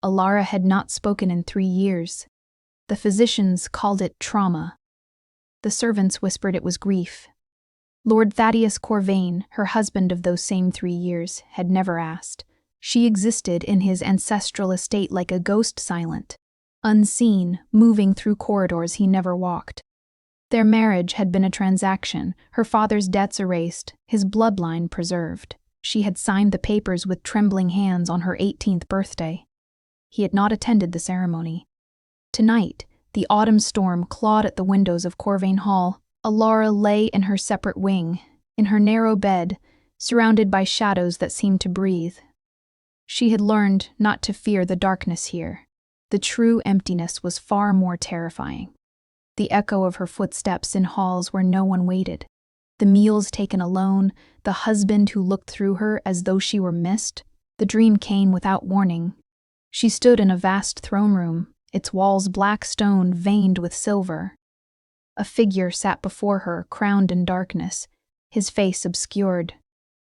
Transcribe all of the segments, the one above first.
Alara had not spoken in 3 years. The physicians called it trauma. The servants whispered it was grief. Lord Thaddeus Corvain, her husband of those same 3 years, had never asked. She existed in his ancestral estate like a ghost, silent, unseen, moving through corridors he never walked. Their marriage had been a transaction, her father's debts erased, his bloodline preserved. She had signed the papers with trembling hands on her 18th birthday. He had not attended the ceremony. Tonight, the autumn storm clawed at the windows of Corvain Hall. Alara lay in her separate wing, in her narrow bed, surrounded by shadows that seemed to breathe. She had learned not to fear the darkness here. The true emptiness was far more terrifying. The echo of her footsteps in halls where no one waited. The meals taken alone, the husband who looked through her as though she were missed. The dream came without warning. She stood in a vast throne room, its walls black stone veined with silver. A figure sat before her, crowned in darkness, his face obscured.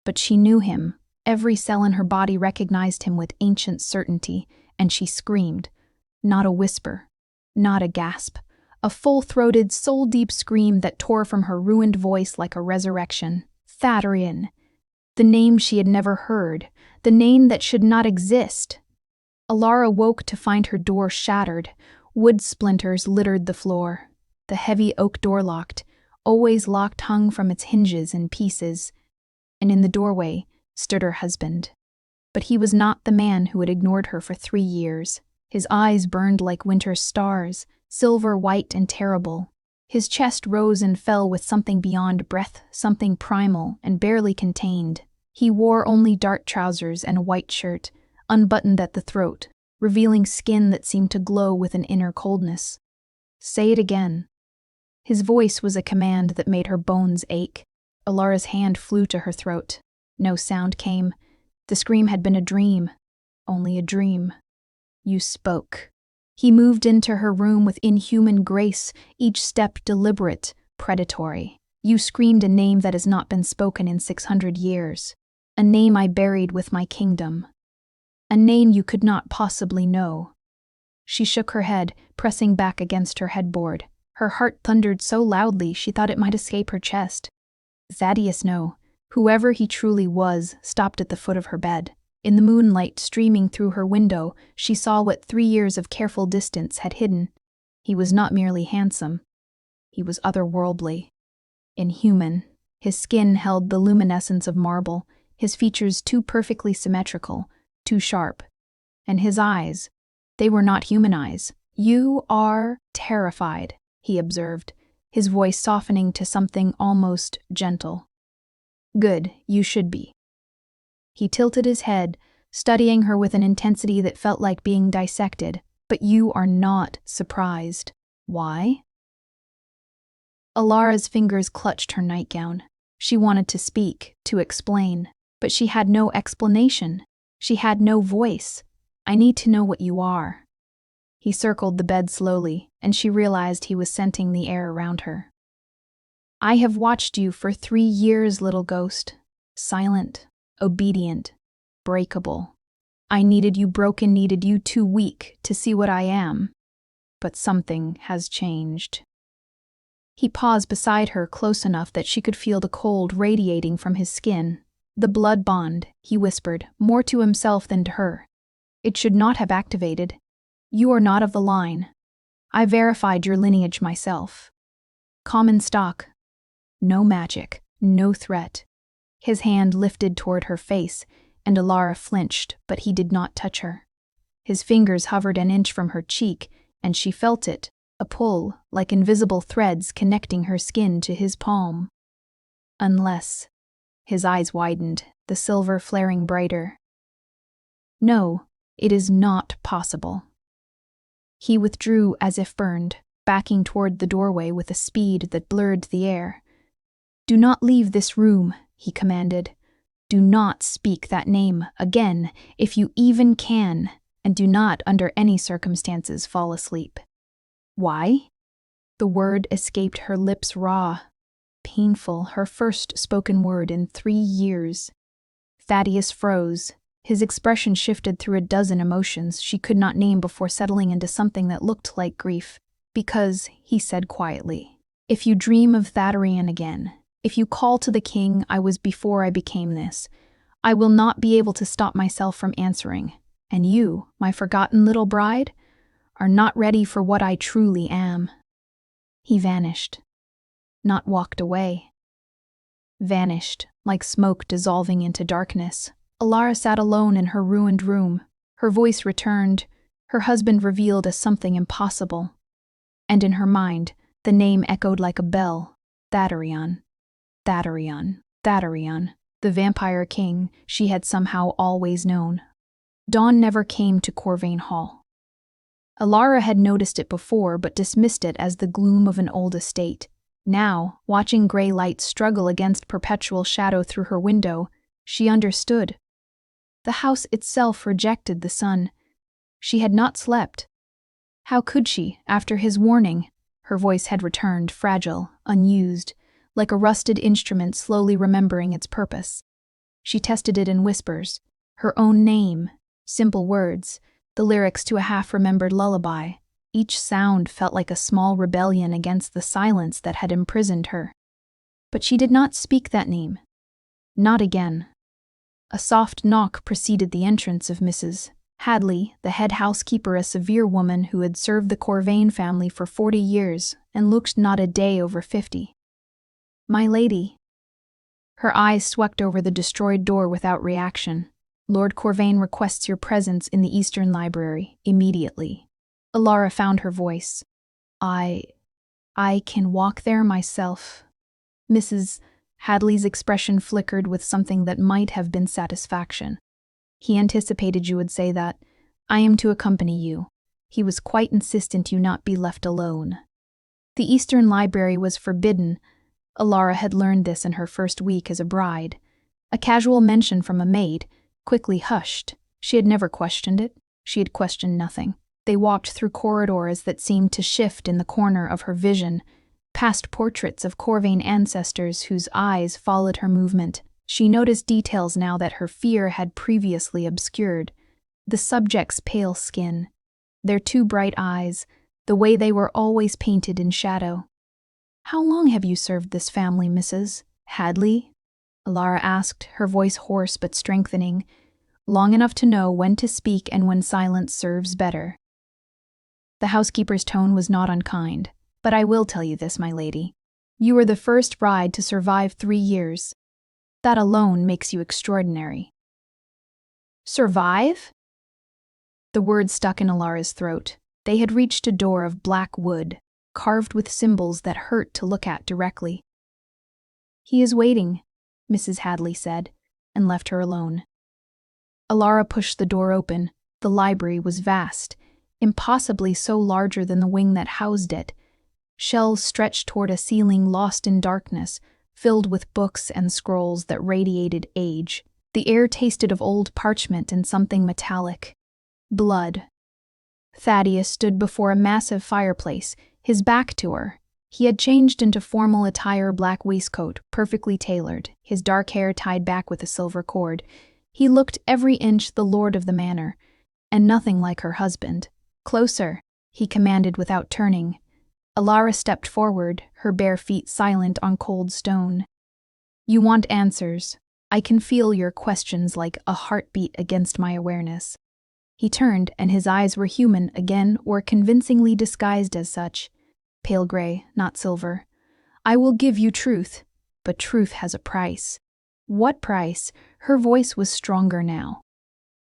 But she knew him. Every cell in her body recognized him with ancient certainty, and she screamed. Not a whisper, not a gasp. A full-throated, soul-deep scream that tore from her ruined voice like a resurrection. Thaddeus. The name she had never heard, the name that should not exist. Alara woke to find her door shattered. Wood splinters littered the floor. The heavy oak door always locked, hung from its hinges in pieces. And in the doorway stood her husband. But he was not the man who had ignored her for 3 years. His eyes burned like winter stars, silver white and terrible. His chest rose and fell with something beyond breath, something primal and barely contained. He wore only dark trousers and a white shirt, unbuttoned at the throat, revealing skin that seemed to glow with an inner coldness. Say it again. His voice was a command that made her bones ache. Alara's hand flew to her throat. No sound came. The scream had been a dream. Only a dream. You spoke. He moved into her room with inhuman grace, each step deliberate, predatory. You screamed a name that has not been spoken in 600 years. A name I buried with my kingdom. A name you could not possibly know. She shook her head, pressing back against her headboard. Her heart thundered so loudly she thought it might escape her chest. Thaddeus, no. Whoever he truly was, stopped at the foot of her bed. In the moonlight streaming through her window, she saw what 3 years of careful distance had hidden. He was not merely handsome. He was otherworldly. Inhuman. His skin held the luminescence of marble, his features too perfectly symmetrical, too sharp. And his eyes, they were not human eyes. You are terrified, he observed, his voice softening to something almost gentle. Good, you should be. He tilted his head, studying her with an intensity that felt like being dissected. But you are not surprised. Why? Alara's fingers clutched her nightgown. She wanted to speak, to explain, but she had no explanation. She had no voice. I need to know what you are. He circled the bed slowly, and she realized he was scenting the air around her. I have watched you for 3 years, little ghost. Silent, obedient, breakable. I needed you broken, needed you too weak to see what I am. But something has changed. He paused beside her close enough that she could feel the cold radiating from his skin. The blood bond, he whispered, more to himself than to her. It should not have activated. You are not of the line. I verified your lineage myself. Common stock. No magic, no threat. His hand lifted toward her face, and Alara flinched, but he did not touch her. His fingers hovered an inch from her cheek, and she felt it, a pull, like invisible threads connecting her skin to his palm. Unless... His eyes widened, the silver flaring brighter. No, it is not possible. He withdrew as if burned, backing toward the doorway with a speed that blurred the air. Do not leave this room, he commanded. Do not speak that name again, if you even can, and do not under any circumstances fall asleep. Why? The word escaped her lips raw. Painful, her first spoken word in 3 years. Thaddeus froze, His expression shifted through a dozen emotions she could not name before settling into something that looked like grief. Because, he said quietly, if you dream of Thaddeus again, if you call to the king I was before I became this, I will not be able to stop myself from answering. And you, my forgotten little bride, are not ready for what I truly am. He vanished. Not walked away. Vanished, like smoke dissolving into darkness. Alara sat alone in her ruined room. Her voice returned, her husband revealed as something impossible. And in her mind, the name echoed like a bell. Thaddeus. Thaddeus. Thaddeus. The vampire king she had somehow always known. Dawn never came to Corvain Hall. Alara had noticed it before but dismissed it as the gloom of an old estate. Now, watching gray light struggle against perpetual shadow through her window, she understood. The house itself rejected the sun. She had not slept. How could she, after his warning? Her voice had returned, fragile, unused, like a rusted instrument slowly remembering its purpose. She tested it in whispers, her own name, simple words, the lyrics to a half-remembered lullaby. Each sound felt like a small rebellion against the silence that had imprisoned her. But she did not speak that name. Not again. A soft knock preceded the entrance of Mrs. Hadley, the head housekeeper, a severe woman who had served the Corvain family for 40 years and looked not a day over 50. My lady. Her eyes swept over the destroyed door without reaction. Lord Corvain requests your presence in the Eastern Library, immediately. Alara found her voice. I can walk there myself. Mrs. Hadley's expression flickered with something that might have been satisfaction. He anticipated you would say that. I am to accompany you. He was quite insistent you not be left alone. The Eastern Library was forbidden. Alara had learned this in her first week as a bride. A casual mention from a maid, quickly hushed. She had never questioned it. She had questioned nothing. They walked through corridors that seemed to shift in the corner of her vision, past portraits of Corvain ancestors whose eyes followed her movement. She noticed details now that her fear had previously obscured. The subject's pale skin, their two bright eyes, the way they were always painted in shadow. How long have you served this family, Mrs. Hadley? Alara asked, her voice hoarse but strengthening. Long enough to know when to speak and when silence serves better. The housekeeper's tone was not unkind. But I will tell you this, my lady. You were the first bride to survive 3 years. That alone makes you extraordinary. Survive? The word stuck in Alara's throat. They had reached a door of black wood, carved with symbols that hurt to look at directly. He is waiting, Mrs. Hadley said, and left her alone. Alara pushed the door open. The library was vast, impossibly so larger than the wing that housed it. Shelves stretched toward a ceiling lost in darkness, filled with books and scrolls that radiated age. The air tasted of old parchment and something metallic. Blood. Thaddeus stood before a massive fireplace, his back to her. He had changed into formal attire, black waistcoat, perfectly tailored, his dark hair tied back with a silver cord. He looked every inch the lord of the manor, and nothing like her husband. Closer, he commanded without turning. Alara stepped forward, her bare feet silent on cold stone. You want answers. I can feel your questions like a heartbeat against my awareness. He turned, and his eyes were human again, or convincingly disguised as such. Pale gray, not silver. I will give you truth, but truth has a price. What price? Her voice was stronger now.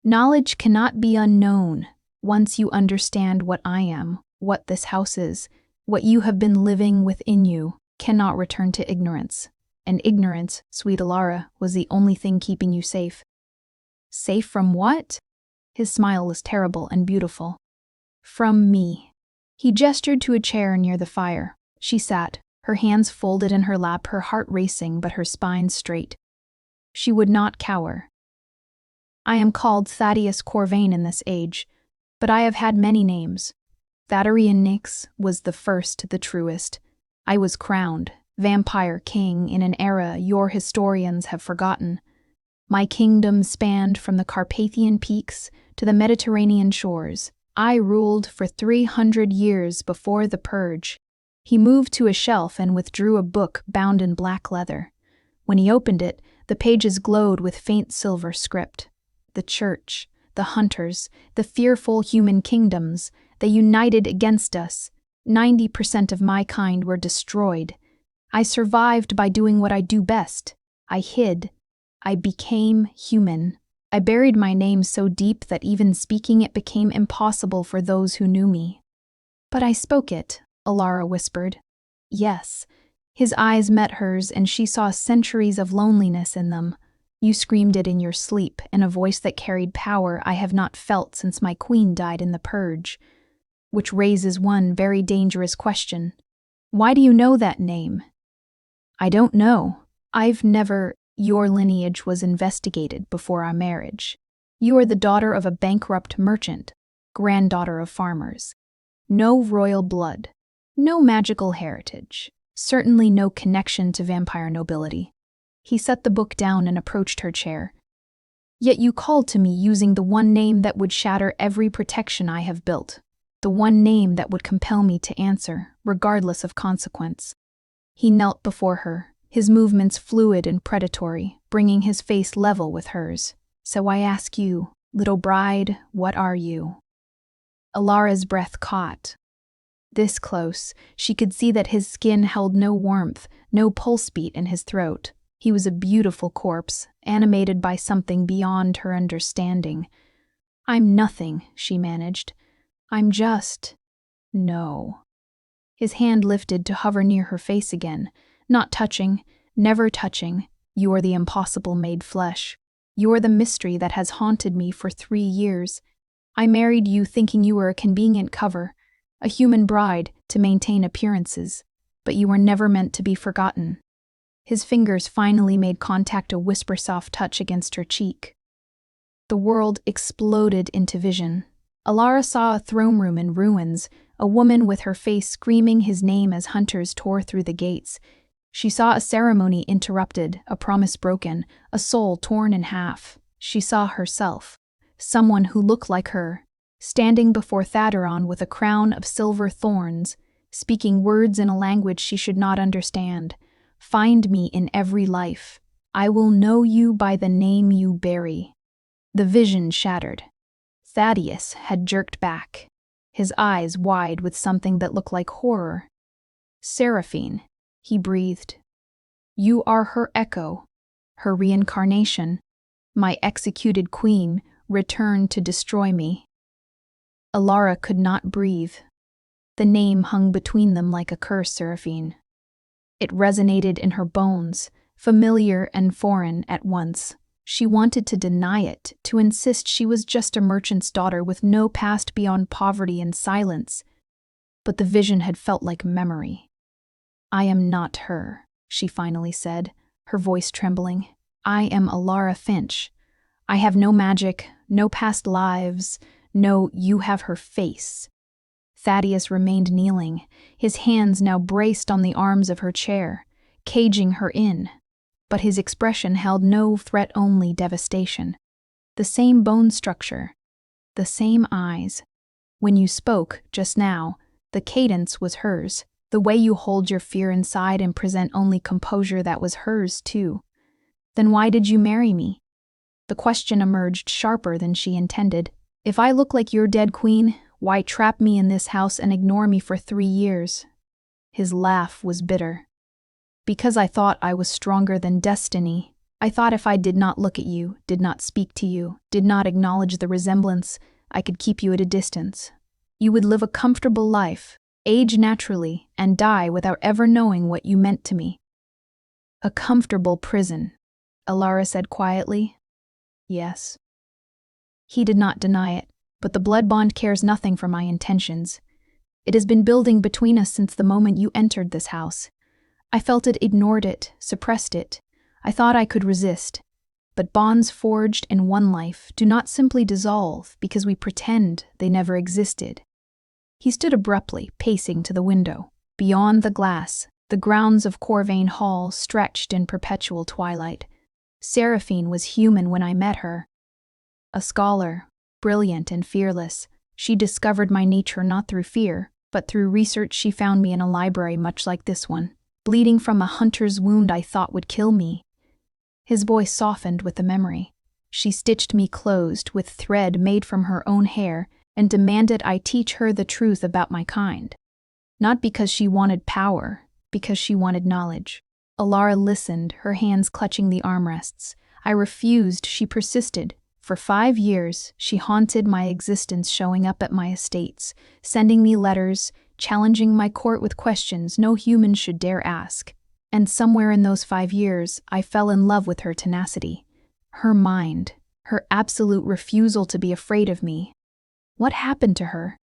Knowledge cannot be unknown. Once you understand what I am, what this house is, what you have been living within you, cannot return to ignorance. And ignorance, sweet Alara, was the only thing keeping you safe. Safe from what? His smile was terrible and beautiful. From me. He gestured to a chair near the fire. She sat, her hands folded in her lap, her heart racing but her spine straight. She would not cower. I am called Thaddeus Corvain in this age, but I have had many names. Thaddeus Nix was the first, the truest. I was crowned, vampire king, in an era your historians have forgotten. My kingdom spanned from the Carpathian peaks to the Mediterranean shores. I ruled for 300 years before the purge." He moved to a shelf and withdrew a book bound in black leather. When he opened it, the pages glowed with faint silver script. The church, the hunters, the fearful human kingdoms, they united against us. 90% of my kind were destroyed. I survived by doing what I do best. I hid. I became human. I buried my name so deep that even speaking it became impossible for those who knew me. "But I spoke it," Alara whispered. "Yes." His eyes met hers, and she saw centuries of loneliness in them. "You screamed it in your sleep, in a voice that carried power I have not felt since my queen died in the purge." Which raises one very dangerous question. Why do you know that name? "I don't know. Your lineage was investigated before our marriage. You are the daughter of a bankrupt merchant, granddaughter of farmers. No royal blood, no magical heritage, certainly no connection to vampire nobility." He set the book down and approached her chair. "Yet you called to me using the one name that would shatter every protection I have built, the one name that would compel me to answer, regardless of consequence." He knelt before her, his movements fluid and predatory, bringing his face level with hers. "So I ask you, little bride, what are you?" Alara's breath caught. This close, she could see that his skin held no warmth, no pulse beat in his throat. He was a beautiful corpse, animated by something beyond her understanding. "I'm nothing," she managed. "I'm just... no." His hand lifted to hover near her face again, not touching, never touching. "You're the impossible made flesh. You're the mystery that has haunted me for 3 years. I married you thinking you were a convenient cover, a human bride to maintain appearances, but you were never meant to be forgotten." His fingers finally made contact, a whisper-soft touch against her cheek. The world exploded into vision. Alara saw a throne room in ruins, a woman with her face screaming his name as hunters tore through the gates. She saw a ceremony interrupted, a promise broken, a soul torn in half. She saw herself, someone who looked like her, standing before Thaderon with a crown of silver thorns, speaking words in a language she should not understand. "Find me in every life. I will know you by the name you bear." The vision shattered. Thaddeus had jerked back, his eyes wide with something that looked like horror. "Seraphine," he breathed. "You are her echo, her reincarnation, my executed queen, returned to destroy me." Alara could not breathe. The name hung between them like a curse, Seraphine. It resonated in her bones, familiar and foreign at once. She wanted to deny it, to insist she was just a merchant's daughter with no past beyond poverty and silence. But the vision had felt like memory. "I am not her," she finally said, her voice trembling. "I am Alara Finch. I have no magic, no past lives, no, you have her face." Thaddeus remained kneeling, his hands now braced on the arms of her chair, caging her in. But his expression held no threat, only devastation. The same bone structure, the same eyes. When you spoke, just now, the cadence was hers. The way you hold your fear inside and present only composure, that was hers too. "Then why did you marry me?" The question emerged sharper than she intended. "If I look like your dead queen, why trap me in this house and ignore me for 3 years?" His laugh was bitter. "Because I thought I was stronger than destiny. I thought if I did not look at you, did not speak to you, did not acknowledge the resemblance, I could keep you at a distance. You would live a comfortable life, age naturally, and die without ever knowing what you meant to me." "A comfortable prison," Alara said quietly. "Yes." He did not deny it, but the blood bond cares nothing for my intentions. It has been building between us since the moment you entered this house. I felt it, ignored it, suppressed it. I thought I could resist. But bonds forged in one life do not simply dissolve because we pretend they never existed. He stood abruptly, pacing to the window. Beyond the glass, the grounds of Corvain Hall stretched in perpetual twilight. Seraphine was human when I met her. A scholar, brilliant and fearless, she discovered my nature not through fear, but through research. She found me in a library much like this one, bleeding from a hunter's wound I thought would kill me. His voice softened with the memory. She stitched me closed with thread made from her own hair and demanded I teach her the truth about my kind. Not because she wanted power, because she wanted knowledge. Alara listened, her hands clutching the armrests. I refused, she persisted. For 5 years, she haunted my existence, showing up at my estates, sending me letters, challenging my court with questions no human should dare ask. And somewhere in those 5 years, I fell in love with her tenacity. Her mind, her absolute refusal to be afraid of me. What happened to her?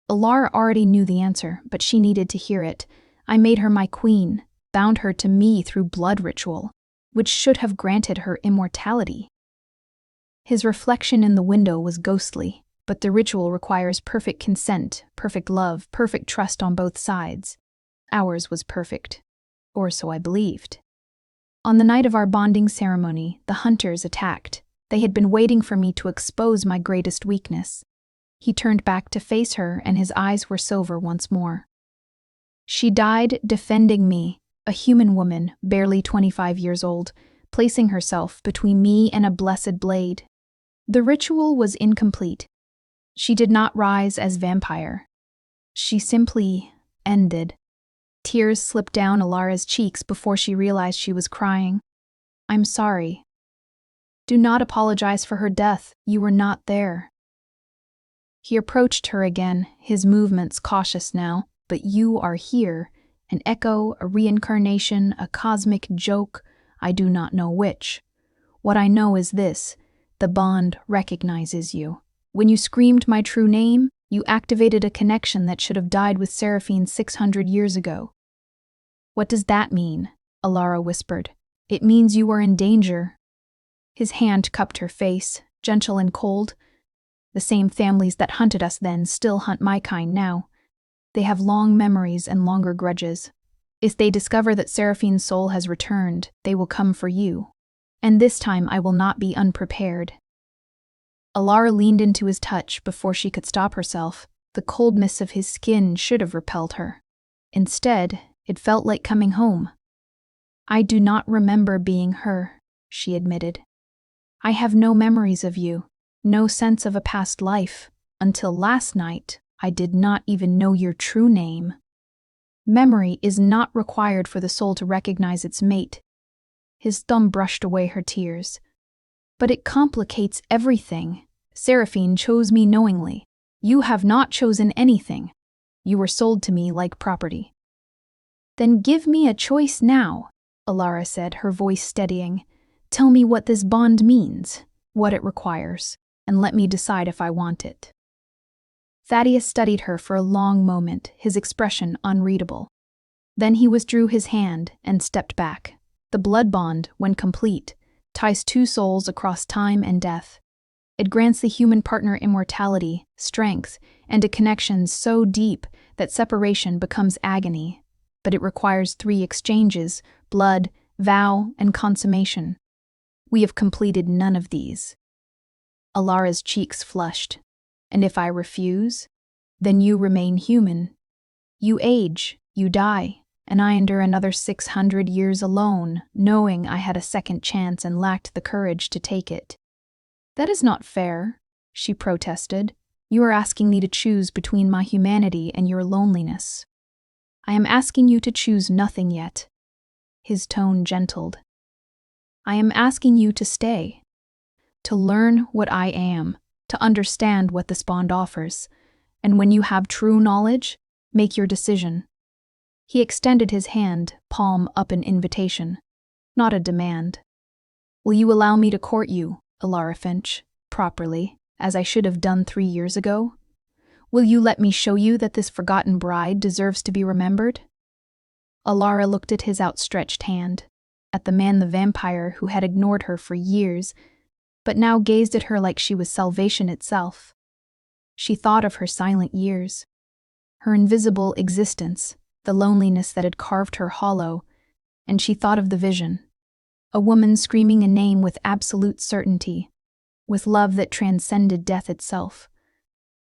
Alara already knew the answer, but she needed to hear it. I made her my queen, bound her to me through blood ritual, which should have granted her immortality. His reflection in the window was ghostly, but the ritual requires perfect consent, perfect love, perfect trust on both sides. Ours was perfect, or so I believed. On the night of our bonding ceremony, the hunters attacked. They had been waiting for me to expose my greatest weakness. He turned back to face her, and his eyes were silver once more. She died defending me, a human woman, barely 25 years old, placing herself between me and a blessed blade. The ritual was incomplete. She did not rise as vampire. She simply ended. Tears slipped down Alara's cheeks before she realized she was crying. I'm sorry. Do not apologize for her death. You were not there. He approached her again, his movements cautious now. But you are here. An echo, a reincarnation, a cosmic joke. I do not know which. What I know is this. The bond recognizes you. When you screamed my true name, you activated a connection that should have died with Seraphine 600 years ago. What does that mean? Alara whispered. It means you are in danger. His hand cupped her face, gentle and cold. The same families that hunted us then still hunt my kind now. They have long memories and longer grudges. If they discover that Seraphine's soul has returned, they will come for you. And this time I will not be unprepared. Alara leaned into his touch before she could stop herself. The coldness of his skin should have repelled her. Instead, it felt like coming home. I do not remember being her, she admitted. I have no memories of you, no sense of a past life. Until last night, I did not even know your true name. Memory is not required for the soul to recognize its mate. His thumb brushed away her tears. But it complicates everything. Seraphine chose me knowingly. You have not chosen anything. You were sold to me like property. Then give me a choice now, Alara said, her voice steadying. Tell me what this bond means, what it requires, and let me decide if I want it. Thaddeus studied her for a long moment, his expression unreadable. Then he withdrew his hand and stepped back. The blood bond, when complete, ties two souls across time and death. It grants the human partner immortality, strength, and a connection so deep that separation becomes agony. But it requires 3 exchanges: blood, vow, and consummation. We have completed none of these. Alara's cheeks flushed. And if I refuse, then you remain human. You age, you die, and I endure another 600 years alone, knowing I had a second chance and lacked the courage to take it. That is not fair, she protested. You are asking me to choose between my humanity and your loneliness. I am asking you to choose nothing yet. His tone gentled. I am asking you to stay, to learn what I am, to understand what this bond offers, and when you have true knowledge, make your decision. He extended his hand, palm up in invitation, not a demand. Will you allow me to court you, Alara Finch, properly, as I should have done 3 years ago? Will you let me show you that this forgotten bride deserves to be remembered? Alara looked at his outstretched hand, at the man the vampire who had ignored her for years, but now gazed at her like she was salvation itself. She thought of her silent years, her invisible existence, the loneliness that had carved her hollow, and she thought of the vision. A woman screaming a name with absolute certainty, with love that transcended death itself.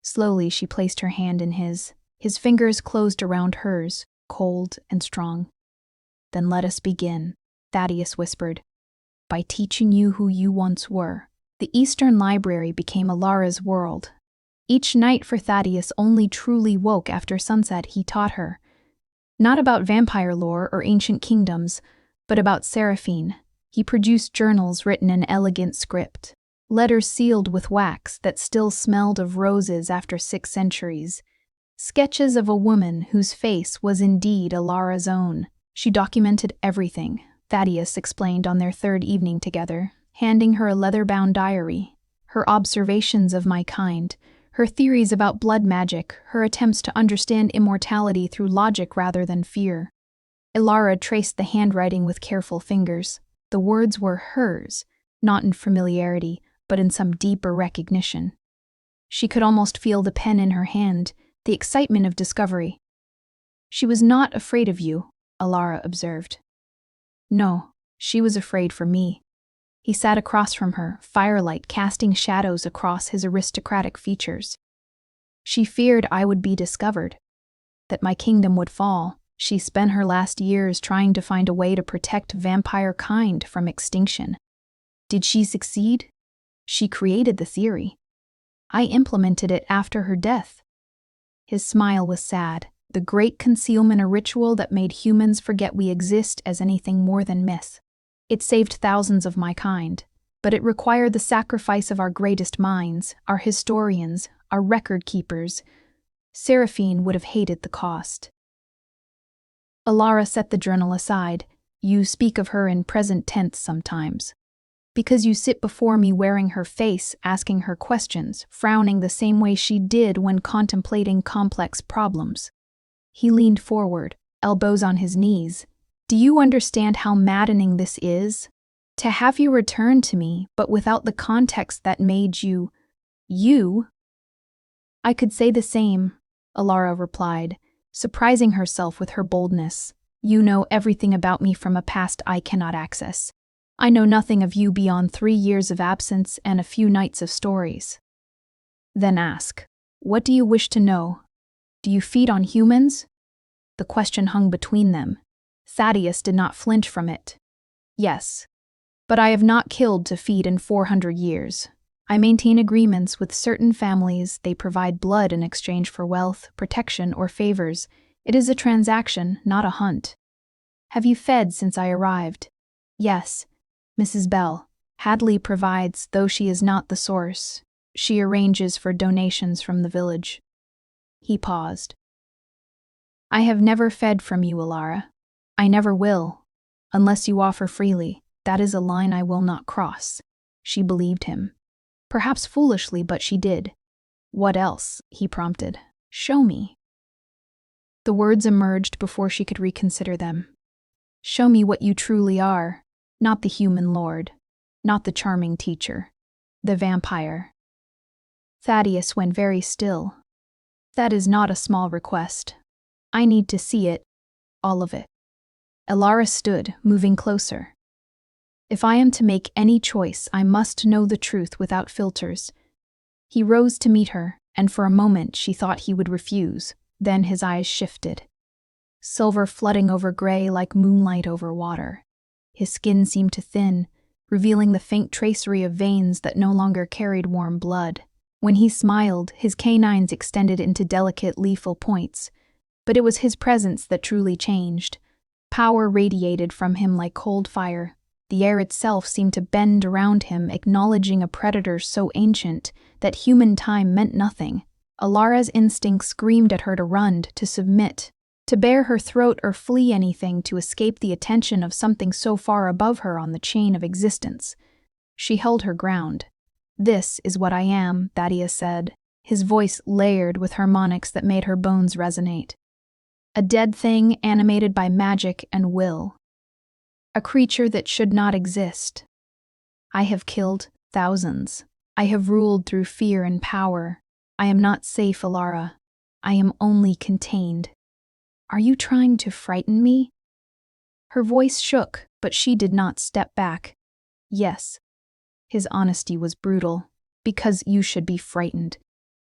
Slowly she placed her hand in his. His fingers closed around hers, cold and strong. "Then let us begin," Thaddeus whispered, "by teaching you who you once were." The Eastern Library became Alara's world. Each night for Thaddeus only truly woke after sunset he taught her. Not about vampire lore or ancient kingdoms, but about Seraphine. He produced journals written in elegant script, letters sealed with wax that still smelled of roses after 6 centuries, sketches of a woman whose face was indeed Alara's own. She documented everything, Thaddeus explained on their 3rd evening together, handing her a leather-bound diary. Her observations of my kind, her theories about blood magic, her attempts to understand immortality through logic rather than fear. Alara traced the handwriting with careful fingers. The words were hers, not in familiarity, but in some deeper recognition. She could almost feel the pen in her hand, the excitement of discovery. "She was not afraid of you," Alara observed. "No, she was afraid for me." He sat across from her, firelight casting shadows across his aristocratic features. "She feared I would be discovered, that my kingdom would fall. She spent her last years trying to find a way to protect vampire kind from extinction. Did she succeed? She created the theory. I implemented it after her death." His smile was sad, the great concealment a ritual that made humans forget we exist as anything more than myth. It saved thousands of my kind, but it required the sacrifice of our greatest minds, our historians, our record keepers. Seraphine would have hated the cost. Alara set the journal aside. "You speak of her in present tense sometimes. Because you sit before me wearing her face, asking her questions, frowning the same way she did when contemplating complex problems." He leaned forward, elbows on his knees. "Do you understand how maddening this is? To have you return to me, but without the context that made you, you?" "I could say the same," Alara replied, surprising herself with her boldness. "You know everything about me from a past I cannot access. I know nothing of you beyond 3 years of absence and a few nights of stories." "Then ask, what do you wish to know? Do you feed on humans?" The question hung between them. Thaddeus did not flinch from it. "Yes, but I have not killed to feed in 400 years. I maintain agreements with certain families. They provide blood in exchange for wealth, protection, or favors. It is a transaction, not a hunt." "Have you fed since I arrived?" "Yes. Mrs. Bell. Hadley provides, though she is not the source. She arranges for donations from the village." He paused. "I have never fed from you, Alara. I never will. Unless you offer freely, that is a line I will not cross." She believed him. Perhaps foolishly, but she did. "What else?" he prompted. "Show me." The words emerged before she could reconsider them. "Show me what you truly are, not the human lord, not the charming teacher, the vampire." Thaddeus went very still. "That is not a small request. I need to see it, all of it." Alara stood, moving closer. "If I am to make any choice, I must know the truth without filters." He rose to meet her, and for a moment she thought he would refuse. Then his eyes shifted. Silver flooding over gray like moonlight over water. His skin seemed to thin, revealing the faint tracery of veins that no longer carried warm blood. When he smiled, his canines extended into delicate, lethal points. But it was his presence that truly changed. Power radiated from him like cold fire. The air itself seemed to bend around him, acknowledging a predator so ancient that human time meant nothing. Alara's instincts screamed at her to run, to submit, to bare her throat or flee anything to escape the attention of something so far above her on the chain of existence. She held her ground. "This is what I am," Thaddeus said, his voice layered with harmonics that made her bones resonate. "A dead thing animated by magic and will. A creature that should not exist. I have killed thousands. I have ruled through fear and power. I am not safe, Alara. I am only contained. Are you trying to frighten me?" Her voice shook, But she did not step back. Yes. His honesty was brutal. Because you should be frightened.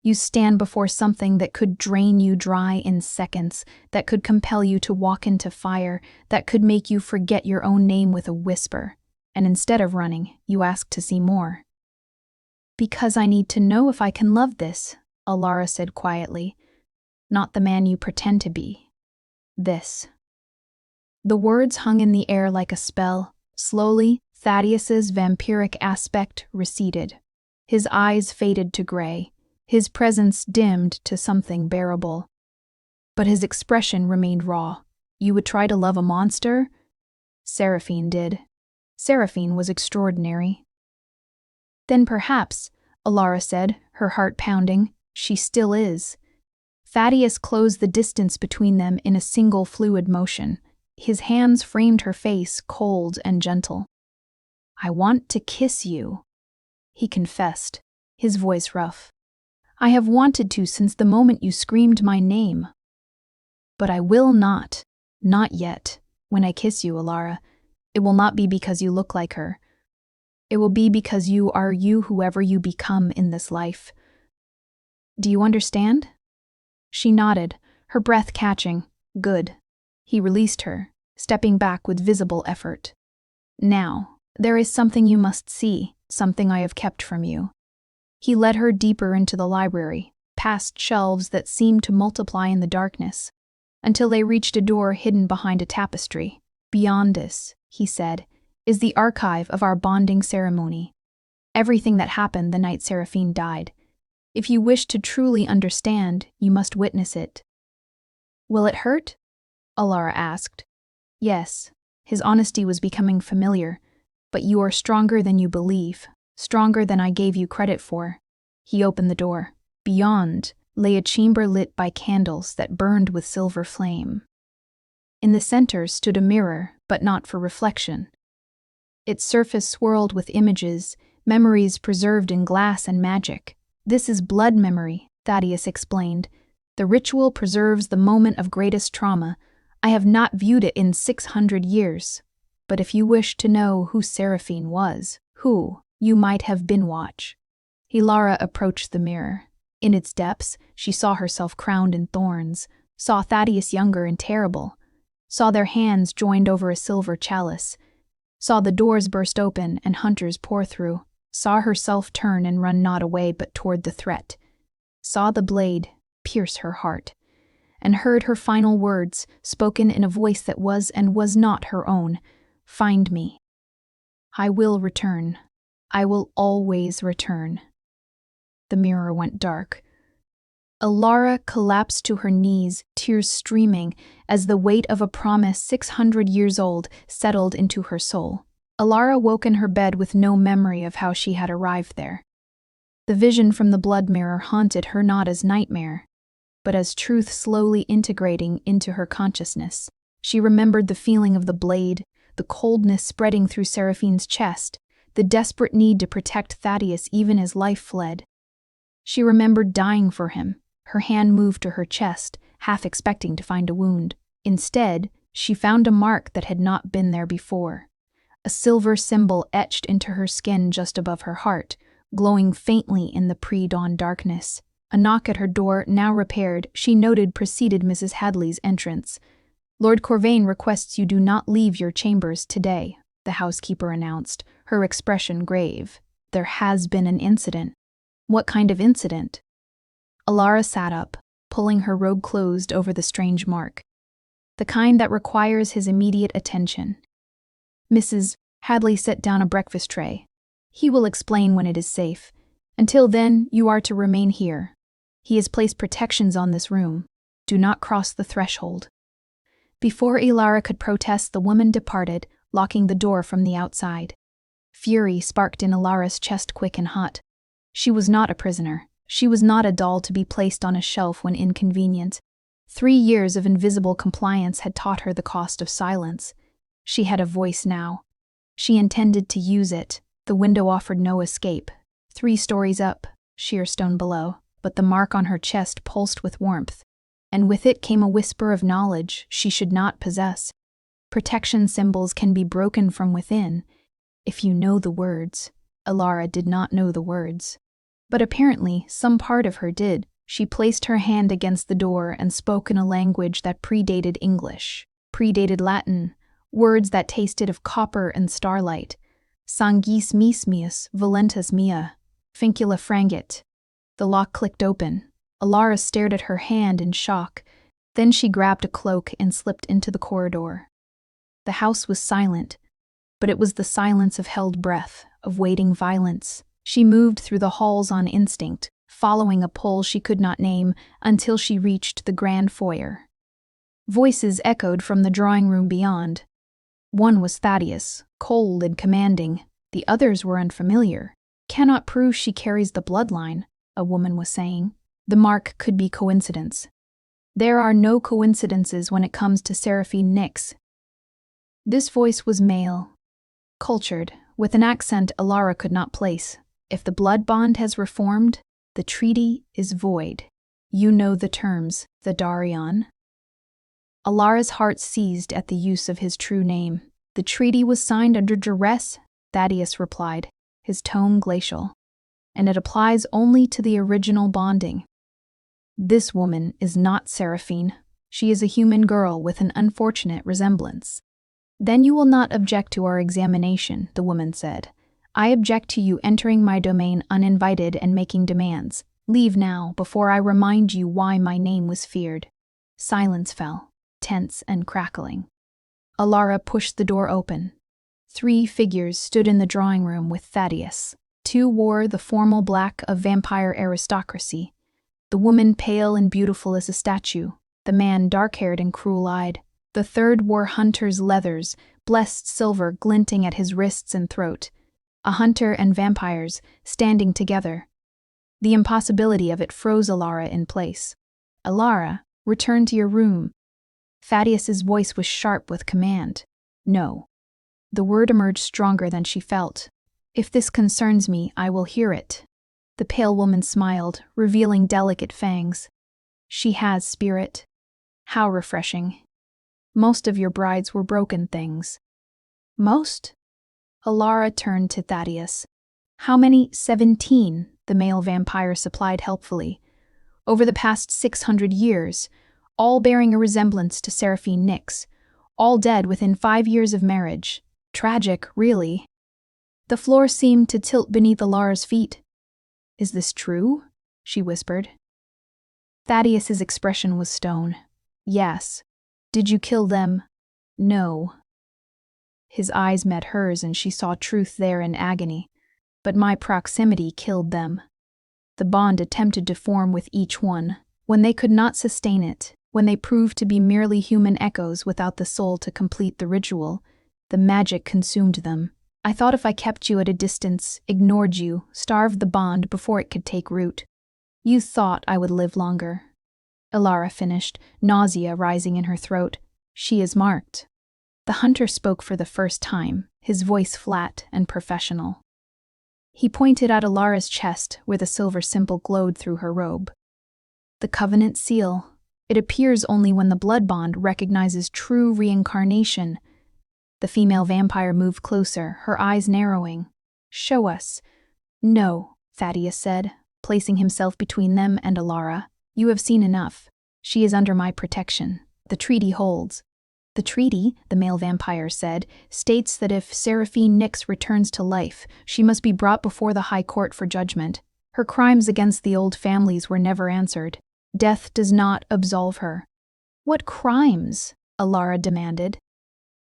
You stand before something that could drain you dry in seconds, that could compel you to walk into fire, that could make you forget your own name with a whisper. And instead of running, you ask to see more. Because I need to know if I can love this, Alara said quietly. Not the man you pretend to be. This. The words hung in the air like a spell. Slowly, Thaddeus's vampiric aspect receded. His eyes faded to gray. His presence dimmed to something bearable. But his expression remained raw. You would try to love a monster? Seraphine did. Seraphine was extraordinary. Then perhaps, Alara said, her heart pounding, she still is. Thaddeus closed the distance between them in a single fluid motion. His hands framed her face, cold and gentle. I want to kiss you, he confessed, his voice rough. I have wanted to since the moment you screamed my name. But I will not yet, when I kiss you, Alara. It will not be because you look like her. It will be because you are you whoever you become in this life. Do you understand? She nodded, her breath catching. Good. He released her, stepping back with visible effort. Now, there is something you must see, something I have kept from you. He led her deeper into the library, past shelves that seemed to multiply in the darkness, until they reached a door hidden behind a tapestry. Beyond this, he said, is the archive of our bonding ceremony. Everything that happened the night Seraphine died. If you wish to truly understand, you must witness it. Will it hurt? Alara asked. Yes. His honesty was becoming familiar. But you are stronger than you believe. Stronger than I gave you credit for. He opened the door. Beyond lay a chamber lit by candles that burned with silver flame. In the center stood a mirror, but not for reflection. Its surface swirled with images, memories preserved in glass and magic. This is blood memory, Thaddeus explained. The ritual preserves the moment of greatest trauma. I have not viewed it in 600 years. But if you wish to know who Seraphine was, who you might have been, watch. Alara approached the mirror. In its depths, she saw herself crowned in thorns, saw Thaddeus younger and terrible, saw their hands joined over a silver chalice, saw the doors burst open and hunters pour through, saw herself turn and run not away but toward the threat, saw the blade pierce her heart, and heard her final words spoken in a voice that was and was not her own. Find me. I will return. I will always return. The mirror went dark. Alara collapsed to her knees, tears streaming, as the weight of a promise 600 years old settled into her soul. Alara woke in her bed with no memory of how she had arrived there. The vision from the blood mirror haunted her not as nightmare, but as truth slowly integrating into her consciousness. She remembered the feeling of the blade, the coldness spreading through Seraphine's chest, the desperate need to protect Thaddeus even as life fled. She remembered dying for him. Her hand moved to her chest, half expecting to find a wound. Instead, she found a mark that had not been there before. A silver symbol etched into her skin just above her heart, glowing faintly in the pre-dawn darkness. A knock at her door, now repaired, she noted preceded Mrs. Hadley's entrance. Lord Corvain requests you do not leave your chambers today, the housekeeper announced, her expression grave. There has been an incident. What kind of incident? Alara sat up, pulling her robe closed over the strange mark. The kind that requires his immediate attention. Mrs. Hadley set down a breakfast tray. He will explain when it is safe. Until then, you are to remain here. He has placed protections on this room. Do not cross the threshold. Before Alara could protest, the woman departed, locking the door from the outside. Fury sparked in Alara's chest quick and hot. She was not a prisoner. She was not a doll to be placed on a shelf when inconvenient. 3 years of invisible compliance had taught her the cost of silence. She had a voice now. She intended to use it. The window offered no escape. 3 stories up, sheer stone below, but the mark on her chest pulsed with warmth, and with it came a whisper of knowledge she should not possess. Protection symbols can be broken from within, if you know the words. Alara did not know the words. But apparently, some part of her did. She placed her hand against the door and spoke in a language that predated English, predated Latin, words that tasted of copper and starlight. Sanguis meus volentus mea, vincula frangit. The lock clicked open. Alara stared at her hand in shock. Then she grabbed a cloak and slipped into the corridor. The house was silent, but it was the silence of held breath, of waiting violence. She moved through the halls on instinct, following a pull she could not name until she reached the grand foyer. Voices echoed from the drawing room beyond. One was Thaddeus, cold and commanding. The others were unfamiliar. Cannot prove she carries the bloodline, a woman was saying. The mark could be coincidence. There are no coincidences when it comes to Seraphine Nix. This voice was male, cultured, with an accent Alara could not place. If the blood bond has reformed, the treaty is void. You know the terms, the Darion. Alara's heart seized at the use of his true name. The treaty was signed under duress, Thaddeus replied, his tone glacial. And it applies only to the original bonding. This woman is not Seraphine. She is a human girl with an unfortunate resemblance. Then you will not object to our examination, the woman said. I object to you entering my domain uninvited and making demands. Leave now, before I remind you why my name was feared. Silence fell, tense and crackling. Alara pushed the door open. 3 figures stood in the drawing room with Thaddeus. 2 wore the formal black of vampire aristocracy. The woman pale and beautiful as a statue, the man dark-haired and cruel-eyed. The third wore hunter's leathers, blessed silver glinting at his wrists and throat. A hunter and vampires, standing together. The impossibility of it froze Alara in place. Alara, return to your room. Thaddeus's voice was sharp with command. No. The word emerged stronger than she felt. If this concerns me, I will hear it. The pale woman smiled, revealing delicate fangs. She has spirit. How refreshing. Most of your brides were broken things. Most? Alara turned to Thaddeus. How many? 17, the male vampire supplied helpfully. Over the past 600 years, all bearing a resemblance to Seraphine Nix, all dead within 5 years of marriage. Tragic, really. The floor seemed to tilt beneath Alara's feet. Is this true? She whispered. Thaddeus's expression was stone. Yes. Did you kill them? No. His eyes met hers and she saw truth there in agony. But my proximity killed them. The bond attempted to form with each one, when they could not sustain it, when they proved to be merely human echoes without the soul to complete the ritual, the magic consumed them. I thought if I kept you at a distance, ignored you, starved the bond before it could take root. You thought I would live longer. Alara finished, nausea rising in her throat. She is marked. The hunter spoke for the first time, his voice flat and professional. He pointed at Alara's chest, where the silver symbol glowed through her robe. The covenant seal. It appears only when the blood bond recognizes true reincarnation. The female vampire moved closer, her eyes narrowing. Show us. No, Thaddeus said, placing himself between them and Alara. You have seen enough. She is under my protection. The treaty holds. The treaty, the male vampire said, states that if Seraphine Nix returns to life, she must be brought before the High Court for judgment. Her crimes against the old families were never answered. Death does not absolve her. What crimes? Alara demanded.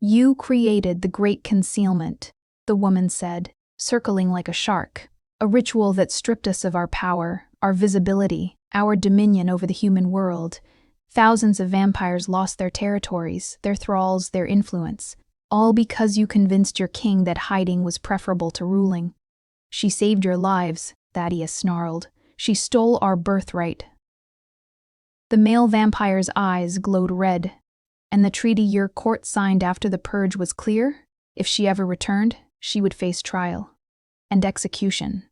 You created the Great Concealment, the woman said, circling like a shark. A ritual that stripped us of our power, our visibility, our dominion over the human world. Thousands of vampires lost their territories, their thralls, their influence, all because you convinced your king that hiding was preferable to ruling. She saved your lives, Thaddeus snarled. She stole our birthright. The male vampire's eyes glowed red. And the treaty your court signed after the purge was clear? If she ever returned, she would face trial. And execution.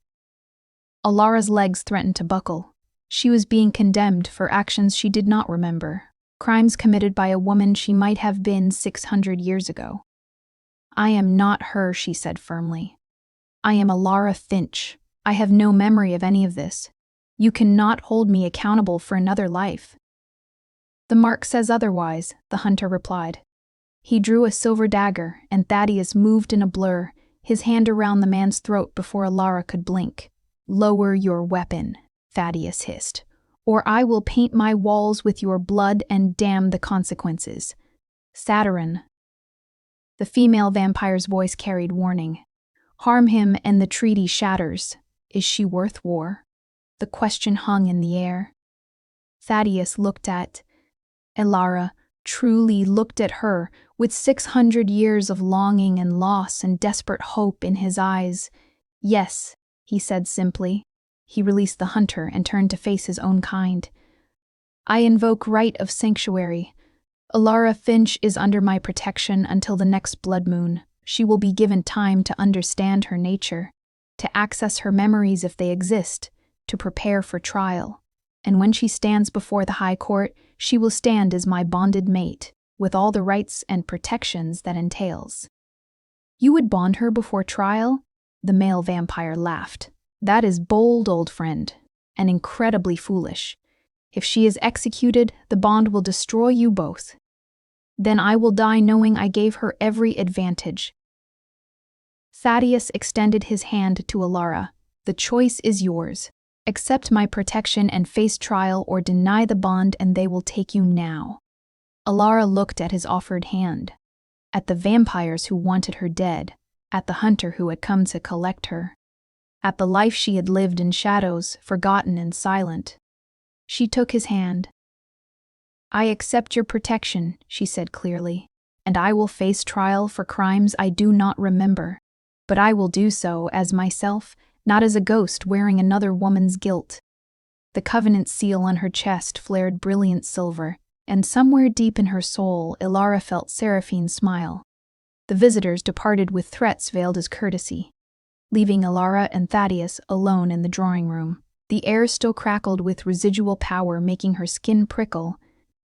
Alara's legs threatened to buckle. She was being condemned for actions she did not remember. crimes committed by a woman she might have been 600 years ago. I am not her, she said firmly. I am Alara Finch. I have no memory of any of this. You cannot hold me accountable for another life. The mark says otherwise, the hunter replied. He drew a silver dagger, and Thaddeus moved in a blur, his hand around the man's throat before Alara could blink. Lower your weapon, Thaddeus hissed, or I will paint my walls with your blood and damn the consequences. Saturn. The female vampire's voice carried warning. Harm him and the treaty shatters. Is she worth war? The question hung in the air. Thaddeus looked at Alara, truly looked at her, with 600 years of longing and loss and desperate hope in his eyes. Yes, he said simply. He released the hunter and turned to face his own kind. I invoke right of sanctuary. Alara Finch is under my protection until the next blood moon. She will be given time to understand her nature, to access her memories if they exist, to prepare for trial. And when she stands before the High Court, she will stand as my bonded mate, with all the rights and protections that entails. You would bond her before trial? The male vampire laughed. That is bold, old friend, and incredibly foolish. If she is executed, the bond will destroy you both. Then I will die knowing I gave her every advantage. Thaddeus extended his hand to Alara. The choice is yours. Accept my protection and face trial, or deny the bond and they will take you now. Alara looked at his offered hand, at the vampires who wanted her dead, at the hunter who had come to collect her, at the life she had lived in shadows, forgotten and silent. She took his hand. I accept your protection, she said clearly, and I will face trial for crimes I do not remember, but I will do so as myself, not as a ghost wearing another woman's guilt. The covenant seal on her chest flared brilliant silver, and somewhere deep in her soul, Alara felt Seraphine's smile. The visitors departed with threats veiled as courtesy, leaving Alara and Thaddeus alone in the drawing room. The air still crackled with residual power, making her skin prickle.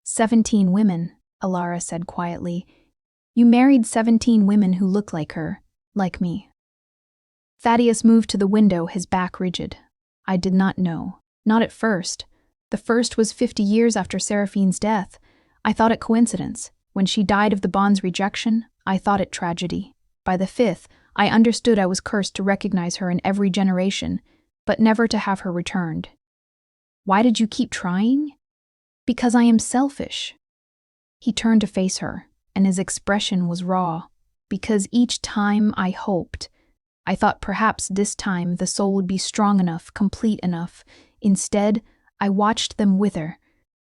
17 women, Alara said quietly. You married 17 women who look like her, like me. Thaddeus moved to the window, his back rigid. I did not know. Not at first. The first was 50 years after Seraphine's death. I thought it coincidence. When she died of the bond's rejection, I thought it tragedy. By the 5th, I understood I was cursed to recognize her in every generation, but never to have her returned. Why did you keep trying? Because I am selfish. He turned to face her, and his expression was raw. Because each time I hoped, I thought perhaps this time the soul would be strong enough, complete enough. Instead, I watched them wither.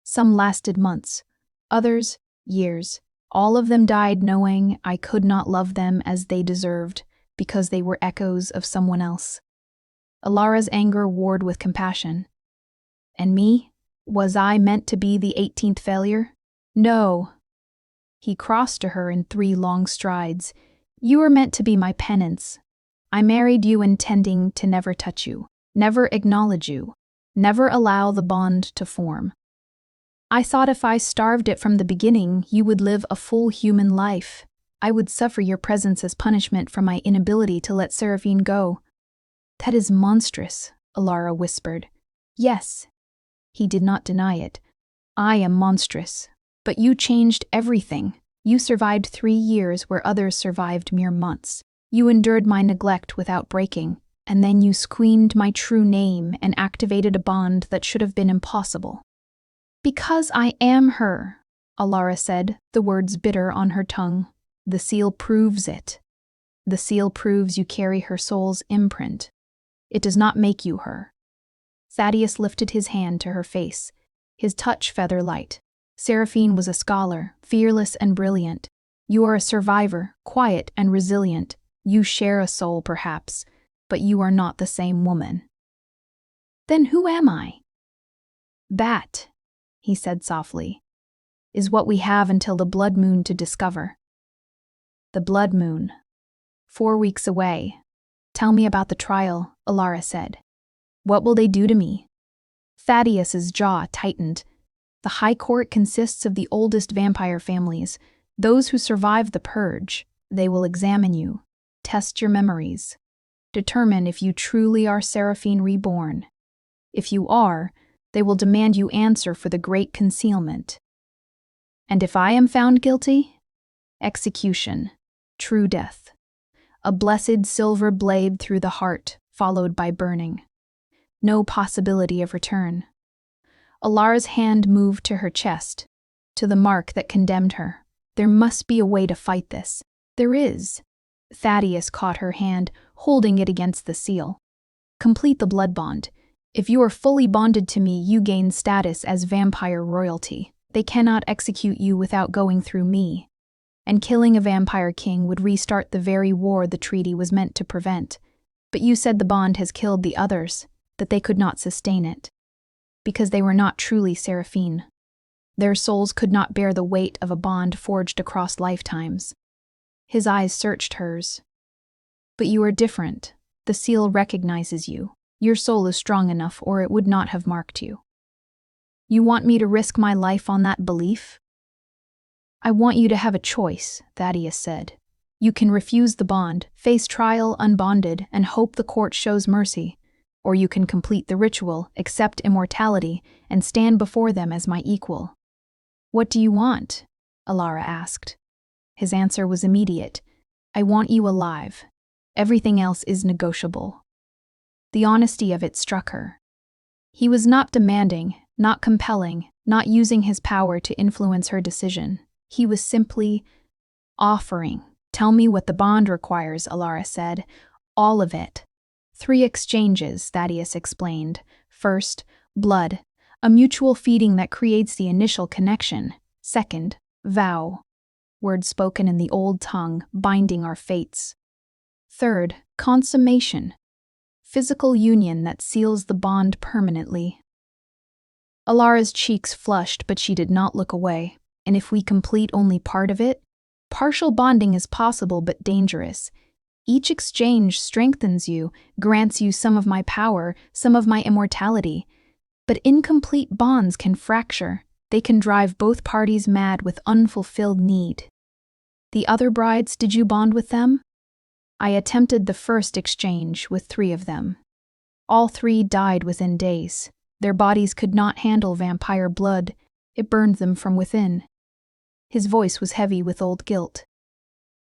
Some lasted months, others years. All of them died knowing I could not love them as they deserved, because they were echoes of someone else. Alara's anger warred with compassion. And me? Was I meant to be the 18th failure? No. He crossed to her in 3 long strides. You were meant to be my penance. I married you intending to never touch you, never acknowledge you, never allow the bond to form. I thought if I starved it from the beginning, you would live a full human life. I would suffer your presence as punishment for my inability to let Seraphine go. That is monstrous, Alara whispered. Yes. He did not deny it. I am monstrous. But you changed everything. You survived 3 years where others survived mere months. You endured my neglect without breaking, and then you squeamed my true name and activated a bond that should have been impossible. Because I am her, Alara said, the words bitter on her tongue. The seal proves it. The seal proves you carry her soul's imprint. It does not make you her. Thaddeus lifted his hand to her face, his touch feather light. Seraphine was a scholar, fearless and brilliant. You are a survivor, quiet and resilient. You share a soul, perhaps, but you are not the same woman. Then who am I? That, he said softly, is what we have until the blood moon to discover. The blood moon. 4 weeks away. Tell me about the trial, Alara said. What will they do to me? Thaddeus's jaw tightened. The High Court consists of the oldest vampire families, those who survived the purge. They will examine you, test your memories, determine if you truly are Seraphine reborn. If you are, they will demand you answer for the great concealment. And if I am found guilty? Execution, true death. A blessed silver blade through the heart, followed by burning. No possibility of return. Alara's hand moved to her chest, to the mark that condemned her. There must be a way to fight this. There is. Thaddeus caught her hand, holding it against the seal. Complete the blood bond. If you are fully bonded to me, you gain status as vampire royalty. They cannot execute you without going through me. And killing a vampire king would restart the very war the treaty was meant to prevent. But you said the bond has killed the others, that they could not sustain it. Because they were not truly Seraphine. Their souls could not bear the weight of a bond forged across lifetimes. His eyes searched hers. But you are different. The seal recognizes you. Your soul is strong enough, or it would not have marked you. You want me to risk my life on that belief? I want you to have a choice, Thaddeus said. You can refuse the bond, face trial unbonded, and hope the court shows mercy. Or you can complete the ritual, accept immortality, and stand before them as my equal. What do you want? Alara asked. His answer was immediate. I want you alive. Everything else is negotiable. The honesty of it struck her. He was not demanding, not compelling, not using his power to influence her decision. He was simply offering. Tell me what the bond requires, Alara said. All of it. 3 exchanges, Thaddeus explained. First, blood, a mutual feeding that creates the initial connection. Second, vow, words spoken in the old tongue, binding our fates. Third, consummation, physical union that seals the bond permanently. Alara's cheeks flushed, but she did not look away. And if we complete only part of it? Partial bonding is possible but dangerous. Each exchange strengthens you, grants you some of my power, some of my immortality. But incomplete bonds can fracture. They can drive both parties mad with unfulfilled need. The other brides, did you bond with them? I attempted the first exchange with 3 of them. All 3 died within days. Their bodies could not handle vampire blood. It burned them from within. His voice was heavy with old guilt.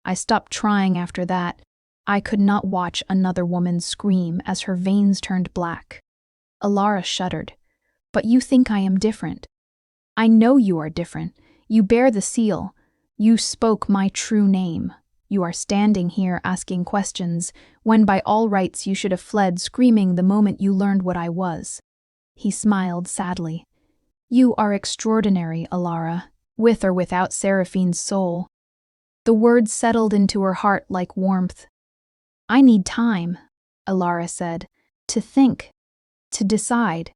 I stopped trying after that. I could not watch another woman scream as her veins turned black. Alara shuddered. But you think I am different. I know you are different. You bear the seal. You spoke my true name. You are standing here asking questions, when by all rights you should have fled screaming the moment you learned what I was. He smiled sadly. You are extraordinary, Alara, with or without Seraphine's soul. The words settled into her heart like warmth. I need time, Alara said, to think, to decide.